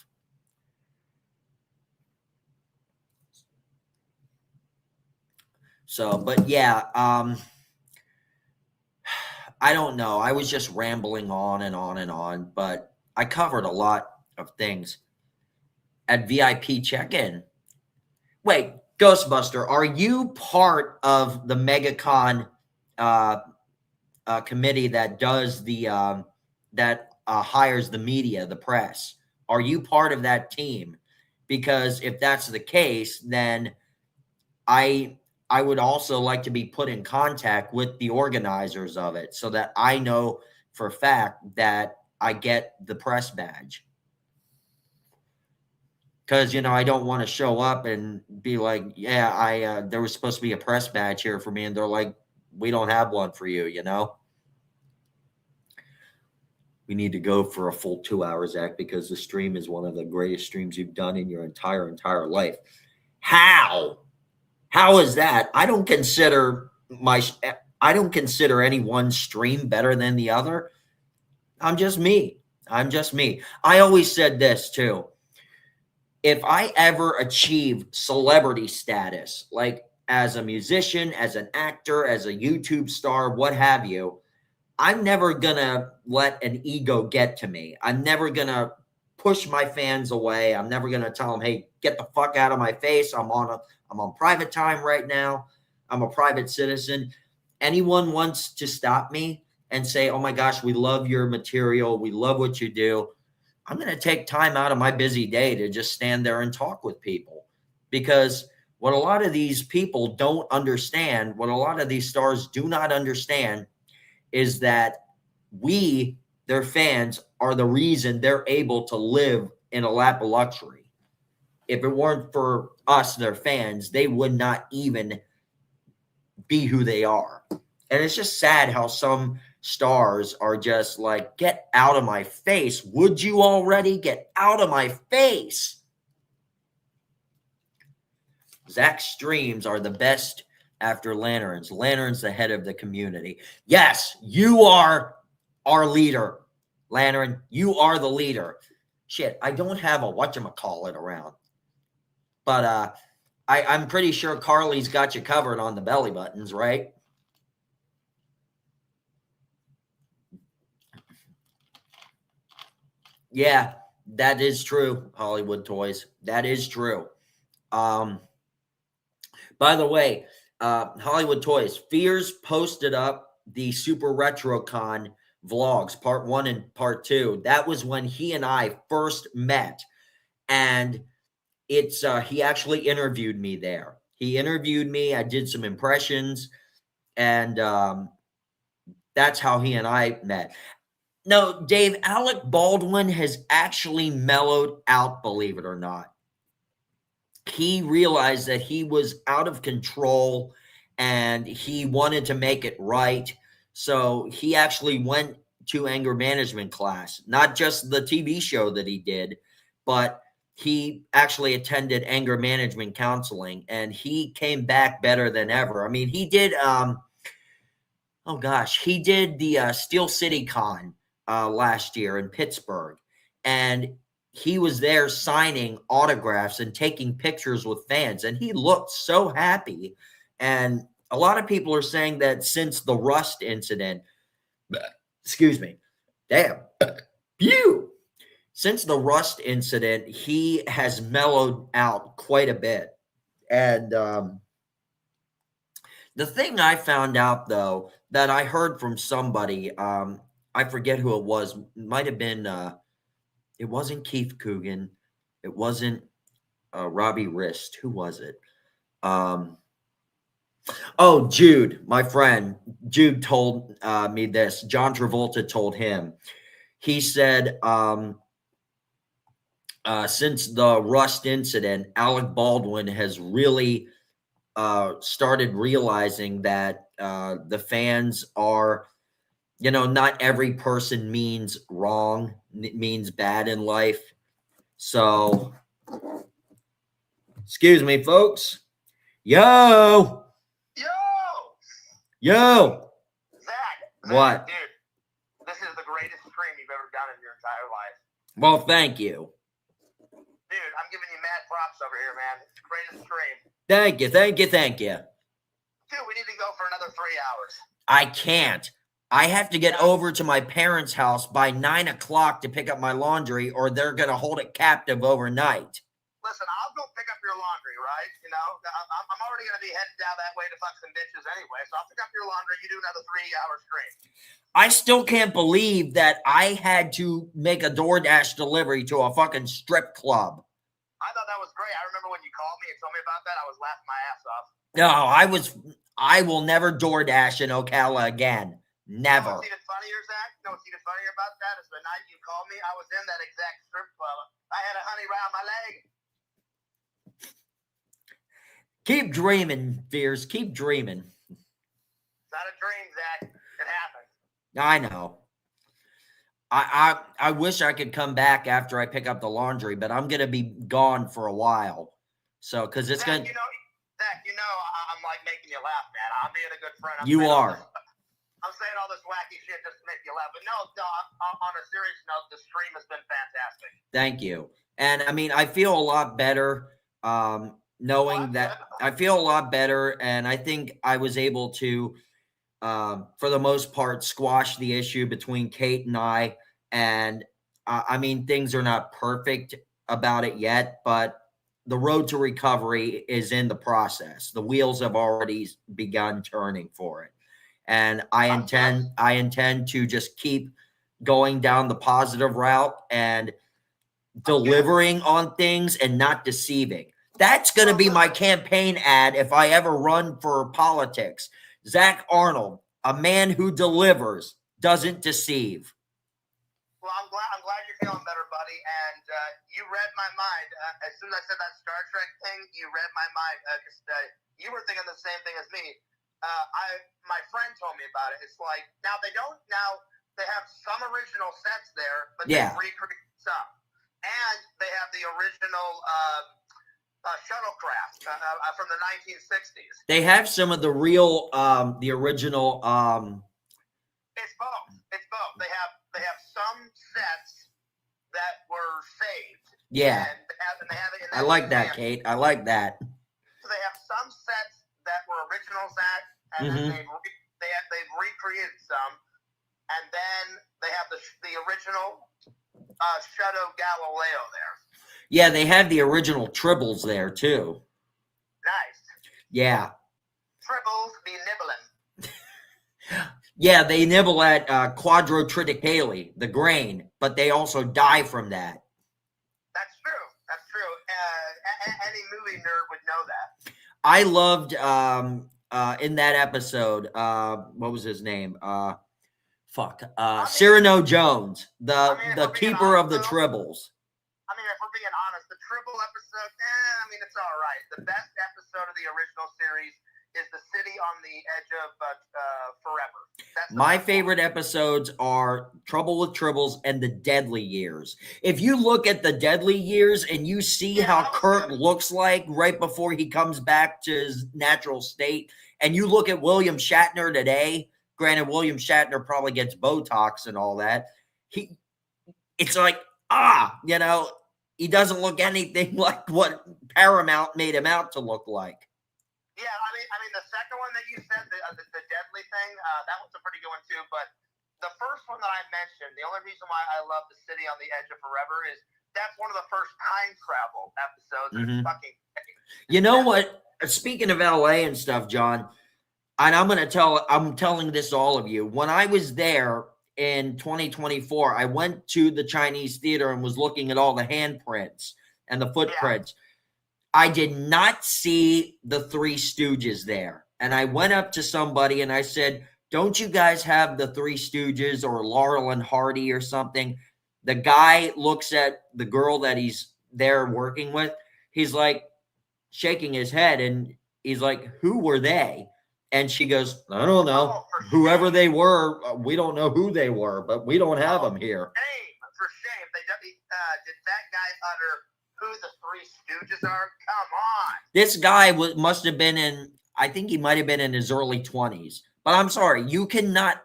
S1: So, but yeah, I don't know. I was just rambling on and on and on, but I covered a lot of things at VIP check-in. Wait, Ghostbuster, are you part of the MegaCon committee that does the hires the media, the press? Are you part of that team? Because if that's the case, then I would also like to be put in contact with the organizers of it so that I know for a fact that I get the press badge. Because, I don't want to show up and be like, yeah, there was supposed to be a press badge here for me. And they're like, we don't have one for you, We need to go for a full 2 hours, Zach, because the stream is one of the greatest streams you've done in your entire life. How? How is that? I don't consider any one stream better than the other. I'm just me. I always said this too. If I ever achieve celebrity status, like as a musician, as an actor, as a YouTube star, what have you, I'm never gonna let an ego get to me. I'm never gonna push my fans away. I'm never gonna tell them, hey, get the fuck out of my face. I'm on private time right now. I'm a private citizen. Anyone wants to stop me and say, oh my gosh, we love your material. We love what you do. I'm going to take time out of my busy day to just stand there and talk with people. Because what a lot of these people don't understand, what a lot of these stars do not understand, is that we, their fans, are the reason they're able to live in a lap of luxury. If it weren't for us, their fans, they would not even be who they are. And it's just sad how some stars are just like, get out of my face. Would you already get out of my face? Zach's streams are the best after Lantern's. Lantern's the head of the community. Yes, you are our leader, Lantern. You are the leader. Shit, I don't have a whatchamacallit around. But I'm pretty sure Carly's got you covered on the belly buttons, right? Yeah, that is true, Hollywood Toys. That is true. By the way, Hollywood Toys, Fears posted up the Super RetroCon vlogs, part 1 and part 2. That was when he and I first met. And it's he actually interviewed me there. He interviewed me. I did some impressions, and that's how he and I met. No, Dave, Alec Baldwin has actually mellowed out, believe it or not. He realized that he was out of control and he wanted to make it right. So he actually went to anger management class, not just the TV show that he did, but he actually attended anger management counseling, and he came back better than ever. I mean, he did oh gosh, he did the Steel City Con last year in Pittsburgh, and he was there signing autographs and taking pictures with fans, and he looked so happy. And a lot of people are saying that since the Rust incident, excuse me, damn, you. Since the Rust incident, he has mellowed out quite a bit. And the thing I found out, though, that I heard from somebody, I forget who it was, might have been, it wasn't Keith Coogan, it wasn't Robbie Wrist. Who was it? Oh, Jude, my friend. Jude told me this. John Travolta told him. He said, since the Rust incident, Alec Baldwin has really started realizing that the fans are, not every person means wrong, means bad in life. So, excuse me, folks. Yo!
S2: Zach,
S1: What?
S2: dude, this is the greatest stream you've ever done in your entire life.
S1: Well, thank you.
S2: Dude, I'm giving you mad props over here, man. It's the greatest stream.
S1: Thank you.
S2: Dude, we need to go for another 3 hours.
S1: I can't. I have to get over to my parents' house by 9 o'clock to pick up my laundry, or they're going to hold it captive overnight.
S2: Listen, I'll go pick up your laundry, right? I'm already going to be heading down that way to fuck some bitches anyway, so I'll pick up your laundry. You do another 3-hour stream.
S1: I still can't believe that I had to make a DoorDash delivery to a fucking strip club.
S2: I thought that was great. I remember when you called me and told me about that, I was laughing my ass off.
S1: No, I will never DoorDash in Ocala again. Never.
S2: What's even funnier, Zach? What's even funnier about that is the night you called me, I was in that exact strip club. I had a honey around my leg.
S1: Keep dreaming, Fears. Keep dreaming.
S2: It's not a dream, Zach. It happened.
S1: I know. I wish I could come back after I pick up the laundry, but I'm gonna be gone for a while. So, because it's
S2: Zach,
S1: gonna.
S2: Zach, I'm like making you laugh, man. I'm being a good friend. I'm saying all this wacky shit just to make you laugh. But no, on a serious note, the stream has been fantastic.
S1: Thank you. And I mean, I feel a lot better knowing that I feel a lot better. And I think I was able to, for the most part, squash the issue between Kate and I. And I mean, things are not perfect about it yet, but the road to recovery is in the process. The wheels have already begun turning for it. And I intend to just keep going down the positive route and delivering on things and not deceiving. That's going to be my campaign ad if I ever run for politics. Zach Arnold, a man who delivers, doesn't deceive.
S2: Well, I'm glad you're feeling better, buddy. And you read my mind. As soon as I said that Star Trek thing, you read my mind. You were thinking the same thing as me. My friend told me about it. It's like now they have some original sets there, but they recreate some, and they have the original shuttlecraft from the 1960s.
S1: They have some of the real, the original.
S2: It's both. They have some sets that were saved.
S1: Yeah,
S2: and they have it in
S1: I like that, Kate. I like that.
S2: So they have some sets that were originals at, and then they've recreated some, and then they have the original Shadow Galileo there.
S1: Yeah, they have the original Tribbles there too.
S2: Nice.
S1: Yeah.
S2: Tribbles be nibbling.
S1: Yeah, they nibble at quadrotriticale, the grain, but they also die from that.
S2: That's true. any movie nerd would know that.
S1: I loved in that episode, what was his name? Cyrano Jones, the keeper of the tribbles.
S2: I mean, if we're being honest, the Tribble episode, I mean, it's all right. The best episode of the original series is The City on the Edge of Forever.
S1: My favorite episodes are Trouble with Tribbles and The Deadly Years. If you look at The Deadly Years and you see how Kirk looks like right before he comes back to his natural state, and you look at William Shatner today, granted, William Shatner probably gets Botox and all that, it's like, he doesn't look anything like what Paramount made him out to look like.
S2: Yeah, I mean, the second one that you said, the deadly thing, that was a pretty good one too. But the first one that I mentioned, the only reason why I love The City on the Edge of Forever is that's one of the first time travel episodes. Mm-hmm. It's fucking.
S1: You know what? Speaking of LA and stuff, John, and I'm telling this to all of you. When I was there in 2024, I went to the Chinese theater and was looking at all the handprints and the footprints. Yeah. I did not see the Three Stooges there. And I went up to somebody and I said, don't you guys have the Three Stooges or Laurel and Hardy or something? The guy looks at the girl that he's there working with. He's like shaking his head and he's like, who were they? And she goes, I don't know. Whoever they were, we don't know who they were, but we don't have them here.
S2: For shame. Did that guy utter who the Three Stooges are? Come on.
S1: This guy must have been I think he might have been in his early 20s. But I'm sorry, you cannot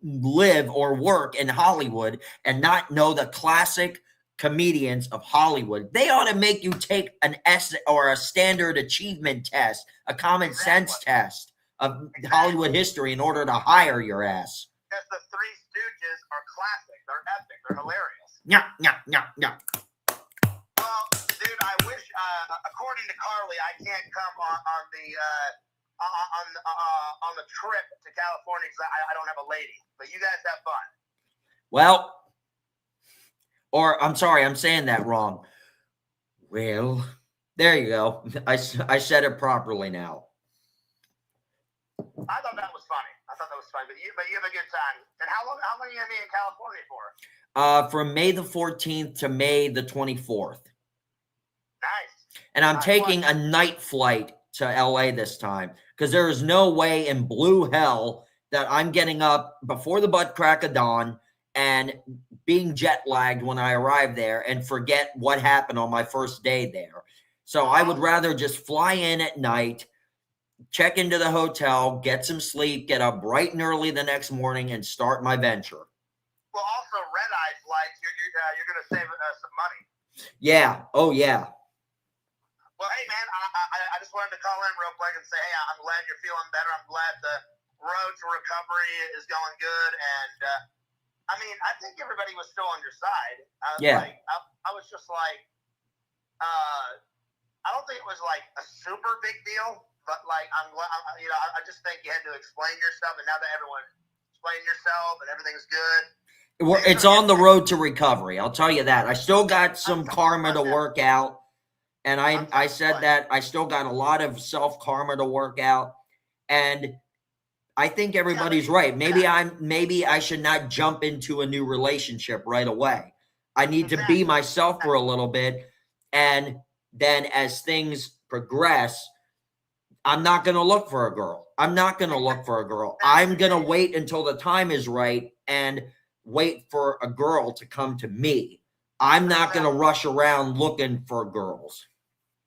S1: live or work in Hollywood and not know the classic comedians of Hollywood. They ought to make you take an essay or a standard achievement test, a common sense test of Hollywood history in order to hire your ass.
S2: Because the Three Stooges are classic. They're epic. They're hilarious.
S1: Yeah.
S2: Well, dude, I wish, according to Carly, I can't come on the trip to California because I don't have a lady. But you guys have fun.
S1: Well, or I'm sorry, I'm saying that wrong. Well, there you go. I said it properly now.
S2: I thought that was funny. But you have a good time. And how long are you going to be in California for?
S1: From May the 14th to May the 24th.
S2: Nice.
S1: And I'm taking a night flight to LA this time because there is no way in blue hell that I'm getting up before the butt crack of dawn and being jet lagged when I arrive there and forget what happened on my first day there. So I would rather just fly in at night, check into the hotel, get some sleep, get up bright and early the next morning and start my venture.
S2: Well, also red-eye flights, you're going to save some money.
S1: Yeah. Oh, yeah.
S2: Well, hey, man, I just wanted to call in real quick and say, hey, I'm glad you're feeling better. I'm glad the road to recovery is going good. And, I mean, I think everybody was still on your side. I was just like, I don't think it was like a super big deal, but like, I'm glad, I just think you had to explain yourself. And now that everyone explained yourself and everything's good.
S1: It's on the road to recovery. I'll tell you that. I still got some karma to work out. And I said that I still got a lot of self-karma to work out. And I think everybody's right. Maybe I should not jump into a new relationship right away. I need to be myself for a little bit. And then as things progress, I'm not going to look for a girl. I'm going to wait until the time is right and wait for a girl to come to me. I'm not going to rush around looking for girls.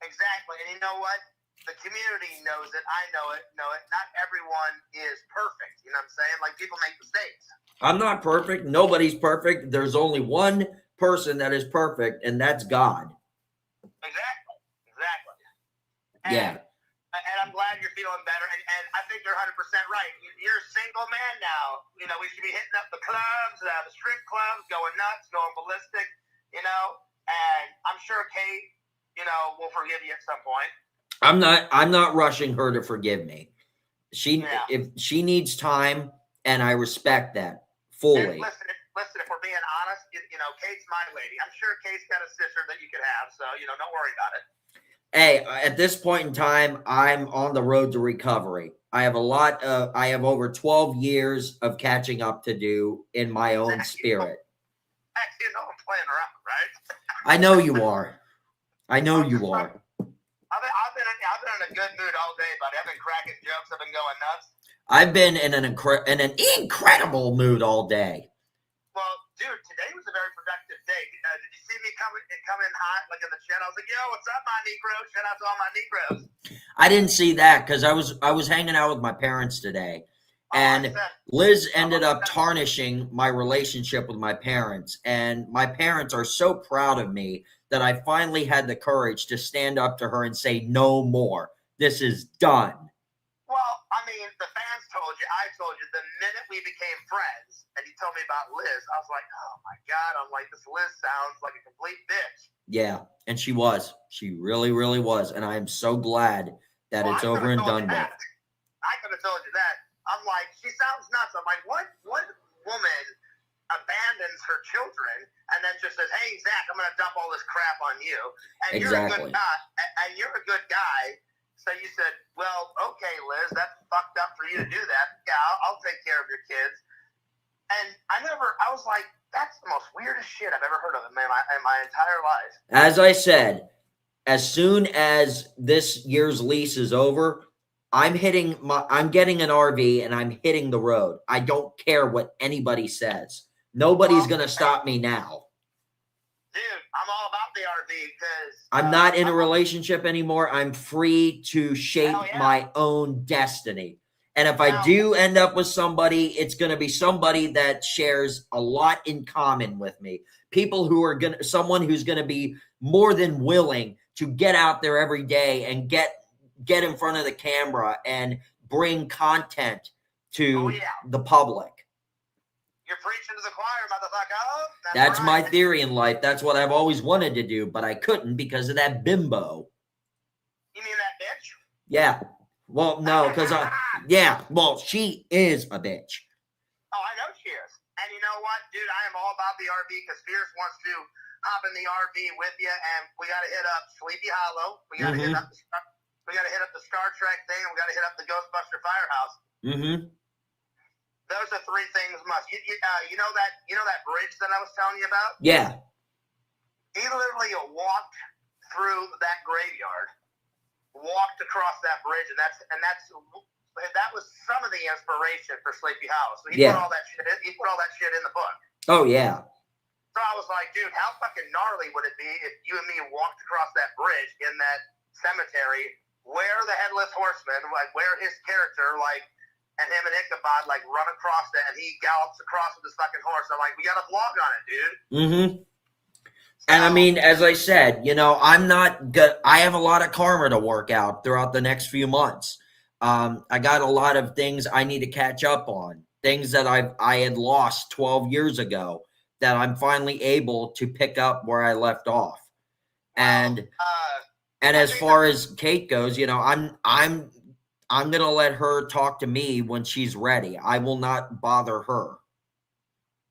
S2: Exactly. And you know what? The community knows it. I know it. Not everyone is perfect. You know what I'm saying? Like, people make mistakes.
S1: I'm not perfect. Nobody's perfect. There's only one person that is perfect, and that's God.
S2: Exactly.
S1: And
S2: I'm glad you're feeling better. And I think you're 100% right. You're a single man now. You know, we should be hitting up the clubs, the strip clubs, going nuts, going ballistic, and I'm sure Kate, will forgive you at some point.
S1: I'm not rushing her to forgive me. If she needs time, and I respect that fully.
S2: And listen, if we're being honest, Kate's my lady. I'm sure Kate's got a sister that you could have, so don't worry about it.
S1: Hey, at this point in time, I'm on the road to recovery. I have I have over 12 years of catching up to do in my own spirit.
S2: You know I'm playing around, right?
S1: I know you are. I know you are.
S2: I've been in a good mood all day, buddy. I've been cracking jokes. I've been going nuts.
S1: I've been in an incredible mood all day.
S2: Well, dude, today was a very productive day. Did you see me coming hot, like in the chat? I was like, "Yo, what's up, my Negro? Shout out to all my Negroes."
S1: I didn't see that because I was hanging out with my parents today, and Liz ended up tarnishing my relationship with my parents. And my parents are so proud of me that I finally had the courage to stand up to her and say, "No more. This is done."
S2: Well, I mean, the fans told you. I told you. The minute we became friends, and you told me about Liz, I was like, "Oh my god!" I'm like, "This Liz sounds like a complete bitch."
S1: Yeah, and she was. She really, really was. And I am so glad that it's over and done with.
S2: I could have told you that. I'm like, she sounds nuts. I'm like, what woman abandons her children and then just says, "Hey, Zach, I'm going to dump all this crap on you." And
S1: exactly.
S2: You're a good guy. So you said, "Well, okay, Liz, that's fucked up for you to do that. Yeah, I'll take care of your kids." And I was like, that's the most weirdest shit I've ever heard of in my entire life.
S1: As I said, as soon as this year's lease is over, I'm getting an RV and I'm hitting the road. I don't care what anybody says. Nobody's going to stop me now.
S2: Dude, I'm all about the RV because
S1: I'm not in a relationship anymore. I'm free to shape my own destiny. And if I do end up with somebody, it's going to be somebody that shares a lot in common with me. People who are someone who's going to be more than willing to get out there every day and get in front of the camera and bring content to the public.
S2: You're preaching to the choir, motherfucker.
S1: That's right. My theory in life. That's what I've always wanted to do, but I couldn't because of that bimbo.
S2: You mean that bitch?
S1: Yeah. Well, no, because she is a bitch.
S2: Oh, I know she is. And you know what, dude? I am all about the RV because Fierce wants to hop in the RV with you, and we got to hit up Sleepy Hollow. We got to hit up the Star Trek thing, and we got to hit up the Ghostbuster Firehouse.
S1: Mm-hmm.
S2: Those are three things must. You know that bridge that I was telling you about?
S1: Yeah.
S2: He literally walked through that graveyard, walked across that bridge, and that was some of the inspiration for Sleepy Hollow. So he put all that shit in the book.
S1: Oh yeah.
S2: So I was like, dude, how fucking gnarly would it be if you and me walked across that bridge in that cemetery where the Headless Horseman, like where his character, like, and him and Ichabod, like, run across that, and he gallops across with his fucking horse. I'm like, we got a vlog on it, dude.
S1: Mm-hmm. And I mean, as I said, I'm not good. I have a lot of karma to work out throughout the next few months. I got a lot of things I need to catch up on, things that I had lost 12 years ago that I'm finally able to pick up where I left off. And as far as Kate goes, I'm going to let her talk to me when she's ready. I will not bother her.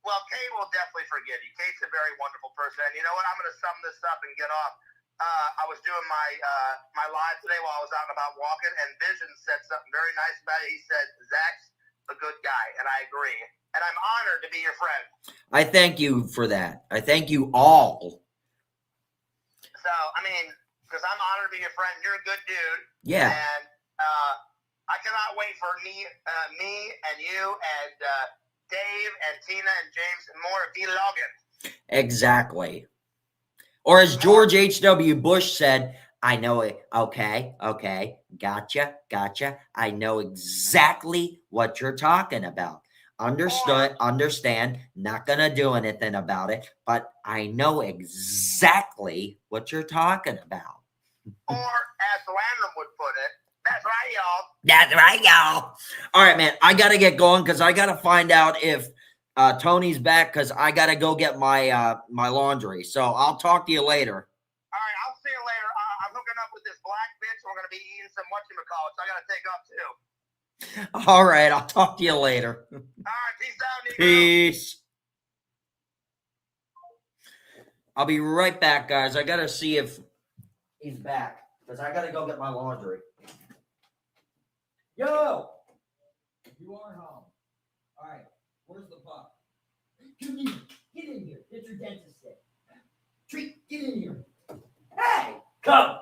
S2: Well, Kate will definitely forgive you. Kate's a very wonderful person. And you know what? I'm going to sum this up and get off. I was doing my live today while I was out and about walking, and Vision said something very nice about it. He said, "Zach's a good guy," and I agree. And I'm honored to be your friend.
S1: I thank you for that. I thank you all.
S2: So, I mean, because I'm honored to be your friend. You're a good dude.
S1: Yeah.
S2: And I cannot wait for me and you and Dave and Tina and James and more vlogging.
S1: Exactly. Or as George H.W. Bush said, I know it. Okay. Gotcha. I know exactly what you're talking about. Understand, not going to do anything about it, but I know exactly what you're talking about.
S2: Or as Landrum would put it, that's right, y'all.
S1: That's right, y'all. All right, man, I got to get going because I got to find out if Tony's back because I got to go get my my laundry. So I'll talk to you later.
S2: All right, I'll see you later. I'm hooking up with this black bitch. We're going to be eating some whatchamacallit, so I got to take off too.
S1: All right, I'll talk to you later.
S2: All right, peace out, Negro.
S1: Peace. I'll be right back, guys. I got to see if he's back. because I got to go get my laundry. Yo! You are home. All right. Where's the pup? Come here. Get in here. Get your dentist stick. Treat, get in here. Hey, come.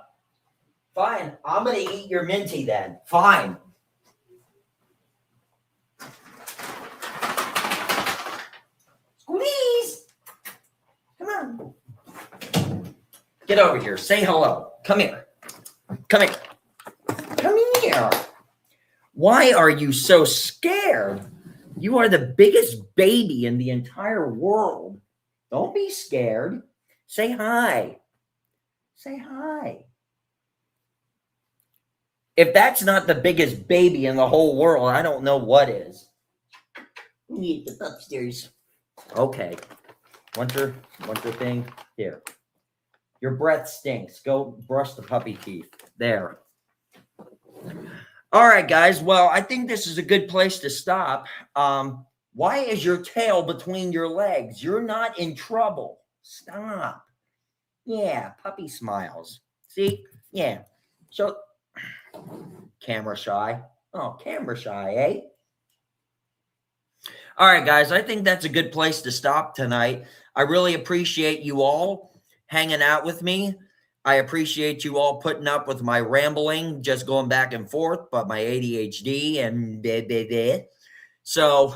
S1: Fine. I'm going to eat your minty then. Fine. Squeeze. Come on. Get over here. Say hello. Come here. Come here. Come here. Why are you so scared? You are the biggest baby in the entire world. Don't be scared. Say hi. Say hi. If that's not the biggest baby in the whole world, I don't know what is. We need to get upstairs. Okay. Want your thing? Here. Your breath stinks. Go brush the puppy teeth. There. All right, guys. Well, I think this is a good place to stop. Why is your tail between your legs? You're not in trouble. Stop. Yeah, puppy smiles. See? Yeah. So, camera shy. Oh, camera shy, eh? All right, guys. I think that's a good place to stop tonight. I really appreciate you all hanging out with me. I appreciate you all putting up with my rambling, just going back and forth, but my ADHD and blah, blah, blah. So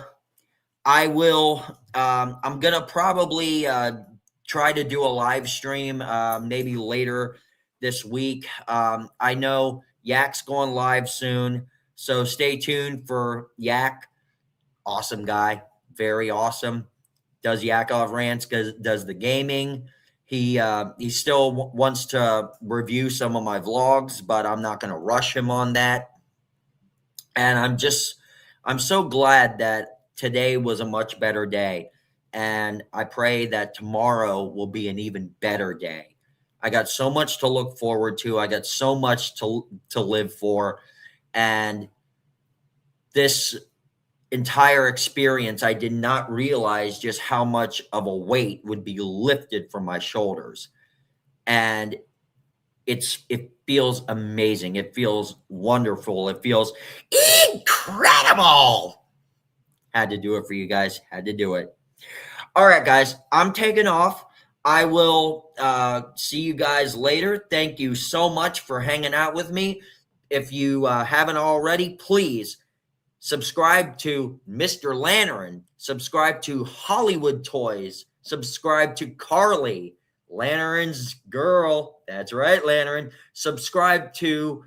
S1: I will, I'm going to probably try to do a live stream maybe later this week. I know Yak's going live soon, so stay tuned for Yak. Awesome guy, very awesome. Does Yakov Rants, does the gaming. He still wants to review some of my vlogs, but I'm not going to rush him on that. And I'm so glad that today was a much better day. And I pray that tomorrow will be an even better day. I got so much to look forward to. I got so much to live for. And this entire experience, I did not realize just how much of a weight would be lifted from my shoulders. And it feels amazing. It feels wonderful. It feels incredible. Had to do it for you guys. Had to do it. All right, guys, I'm taking off. I will see you guys later. Thank you so much for hanging out with me. If you haven't already, please subscribe to Mr. Lantern. Subscribe to Hollywood Toys. Subscribe to Carly, Lantern's girl. That's right, Lantern. Subscribe to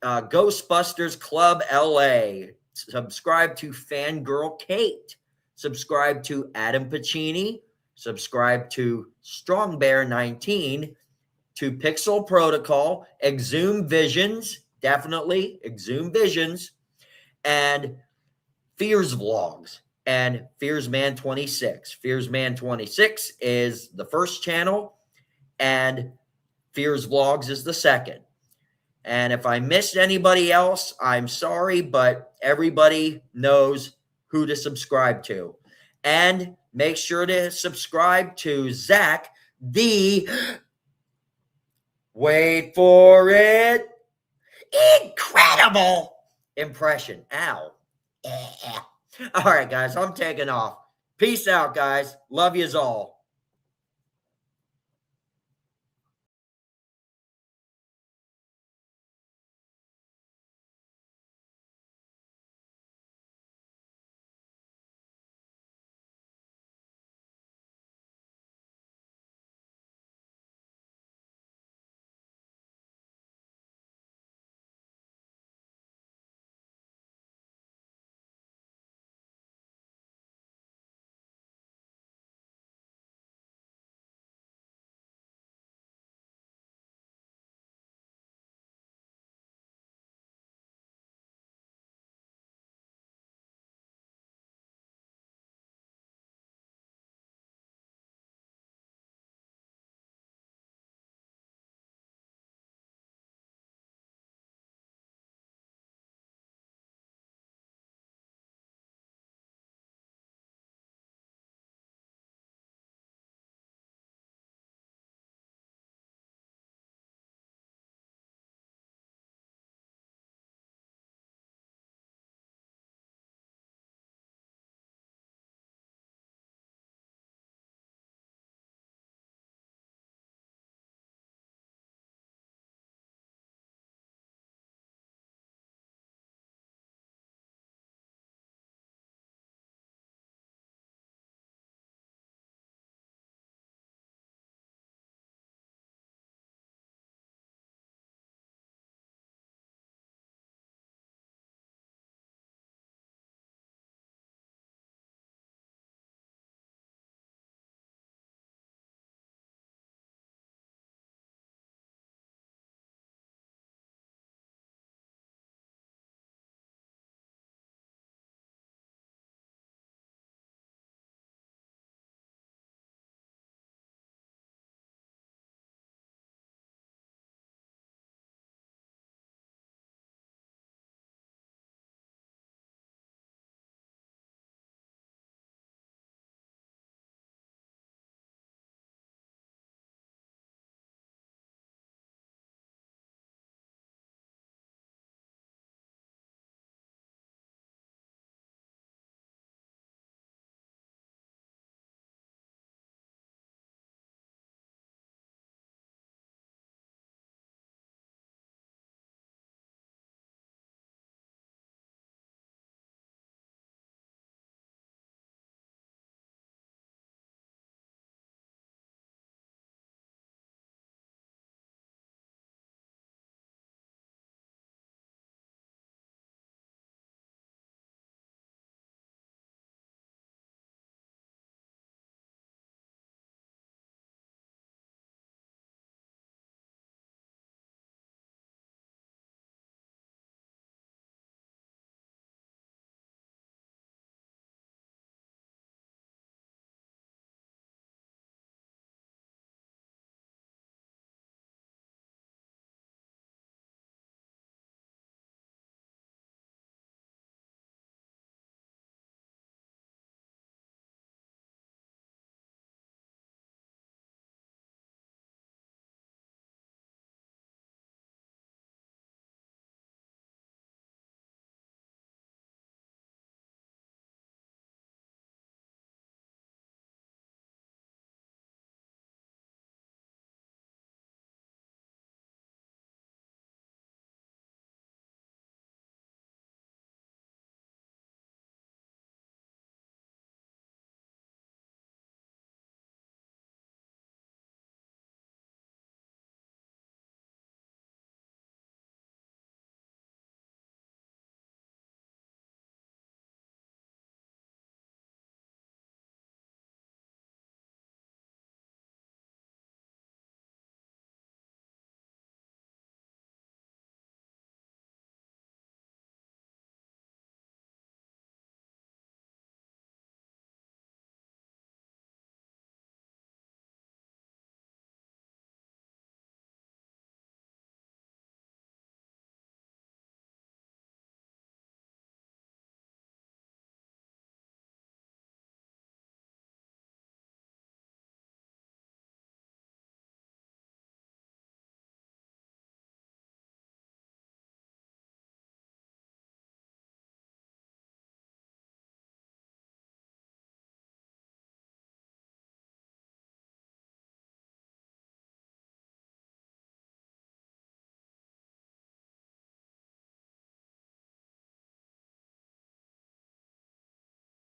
S1: Ghostbusters Club LA. Subscribe to Fangirl Kate. Subscribe to Adam Pacini. Subscribe to Strong Bear 19. To Pixel Protocol. Exhume Visions. Definitely Exhume Visions. And Fears Vlogs and Fearsman 26. Fearsman 26 is the first channel and Fears Vlogs is the second. And if I missed anybody else, I'm sorry, but everybody knows who to subscribe to. And make sure to subscribe to Zach, the, wait for it, incredible impression. Ow. All right, guys, I'm taking off. Peace out, guys. Love yous all.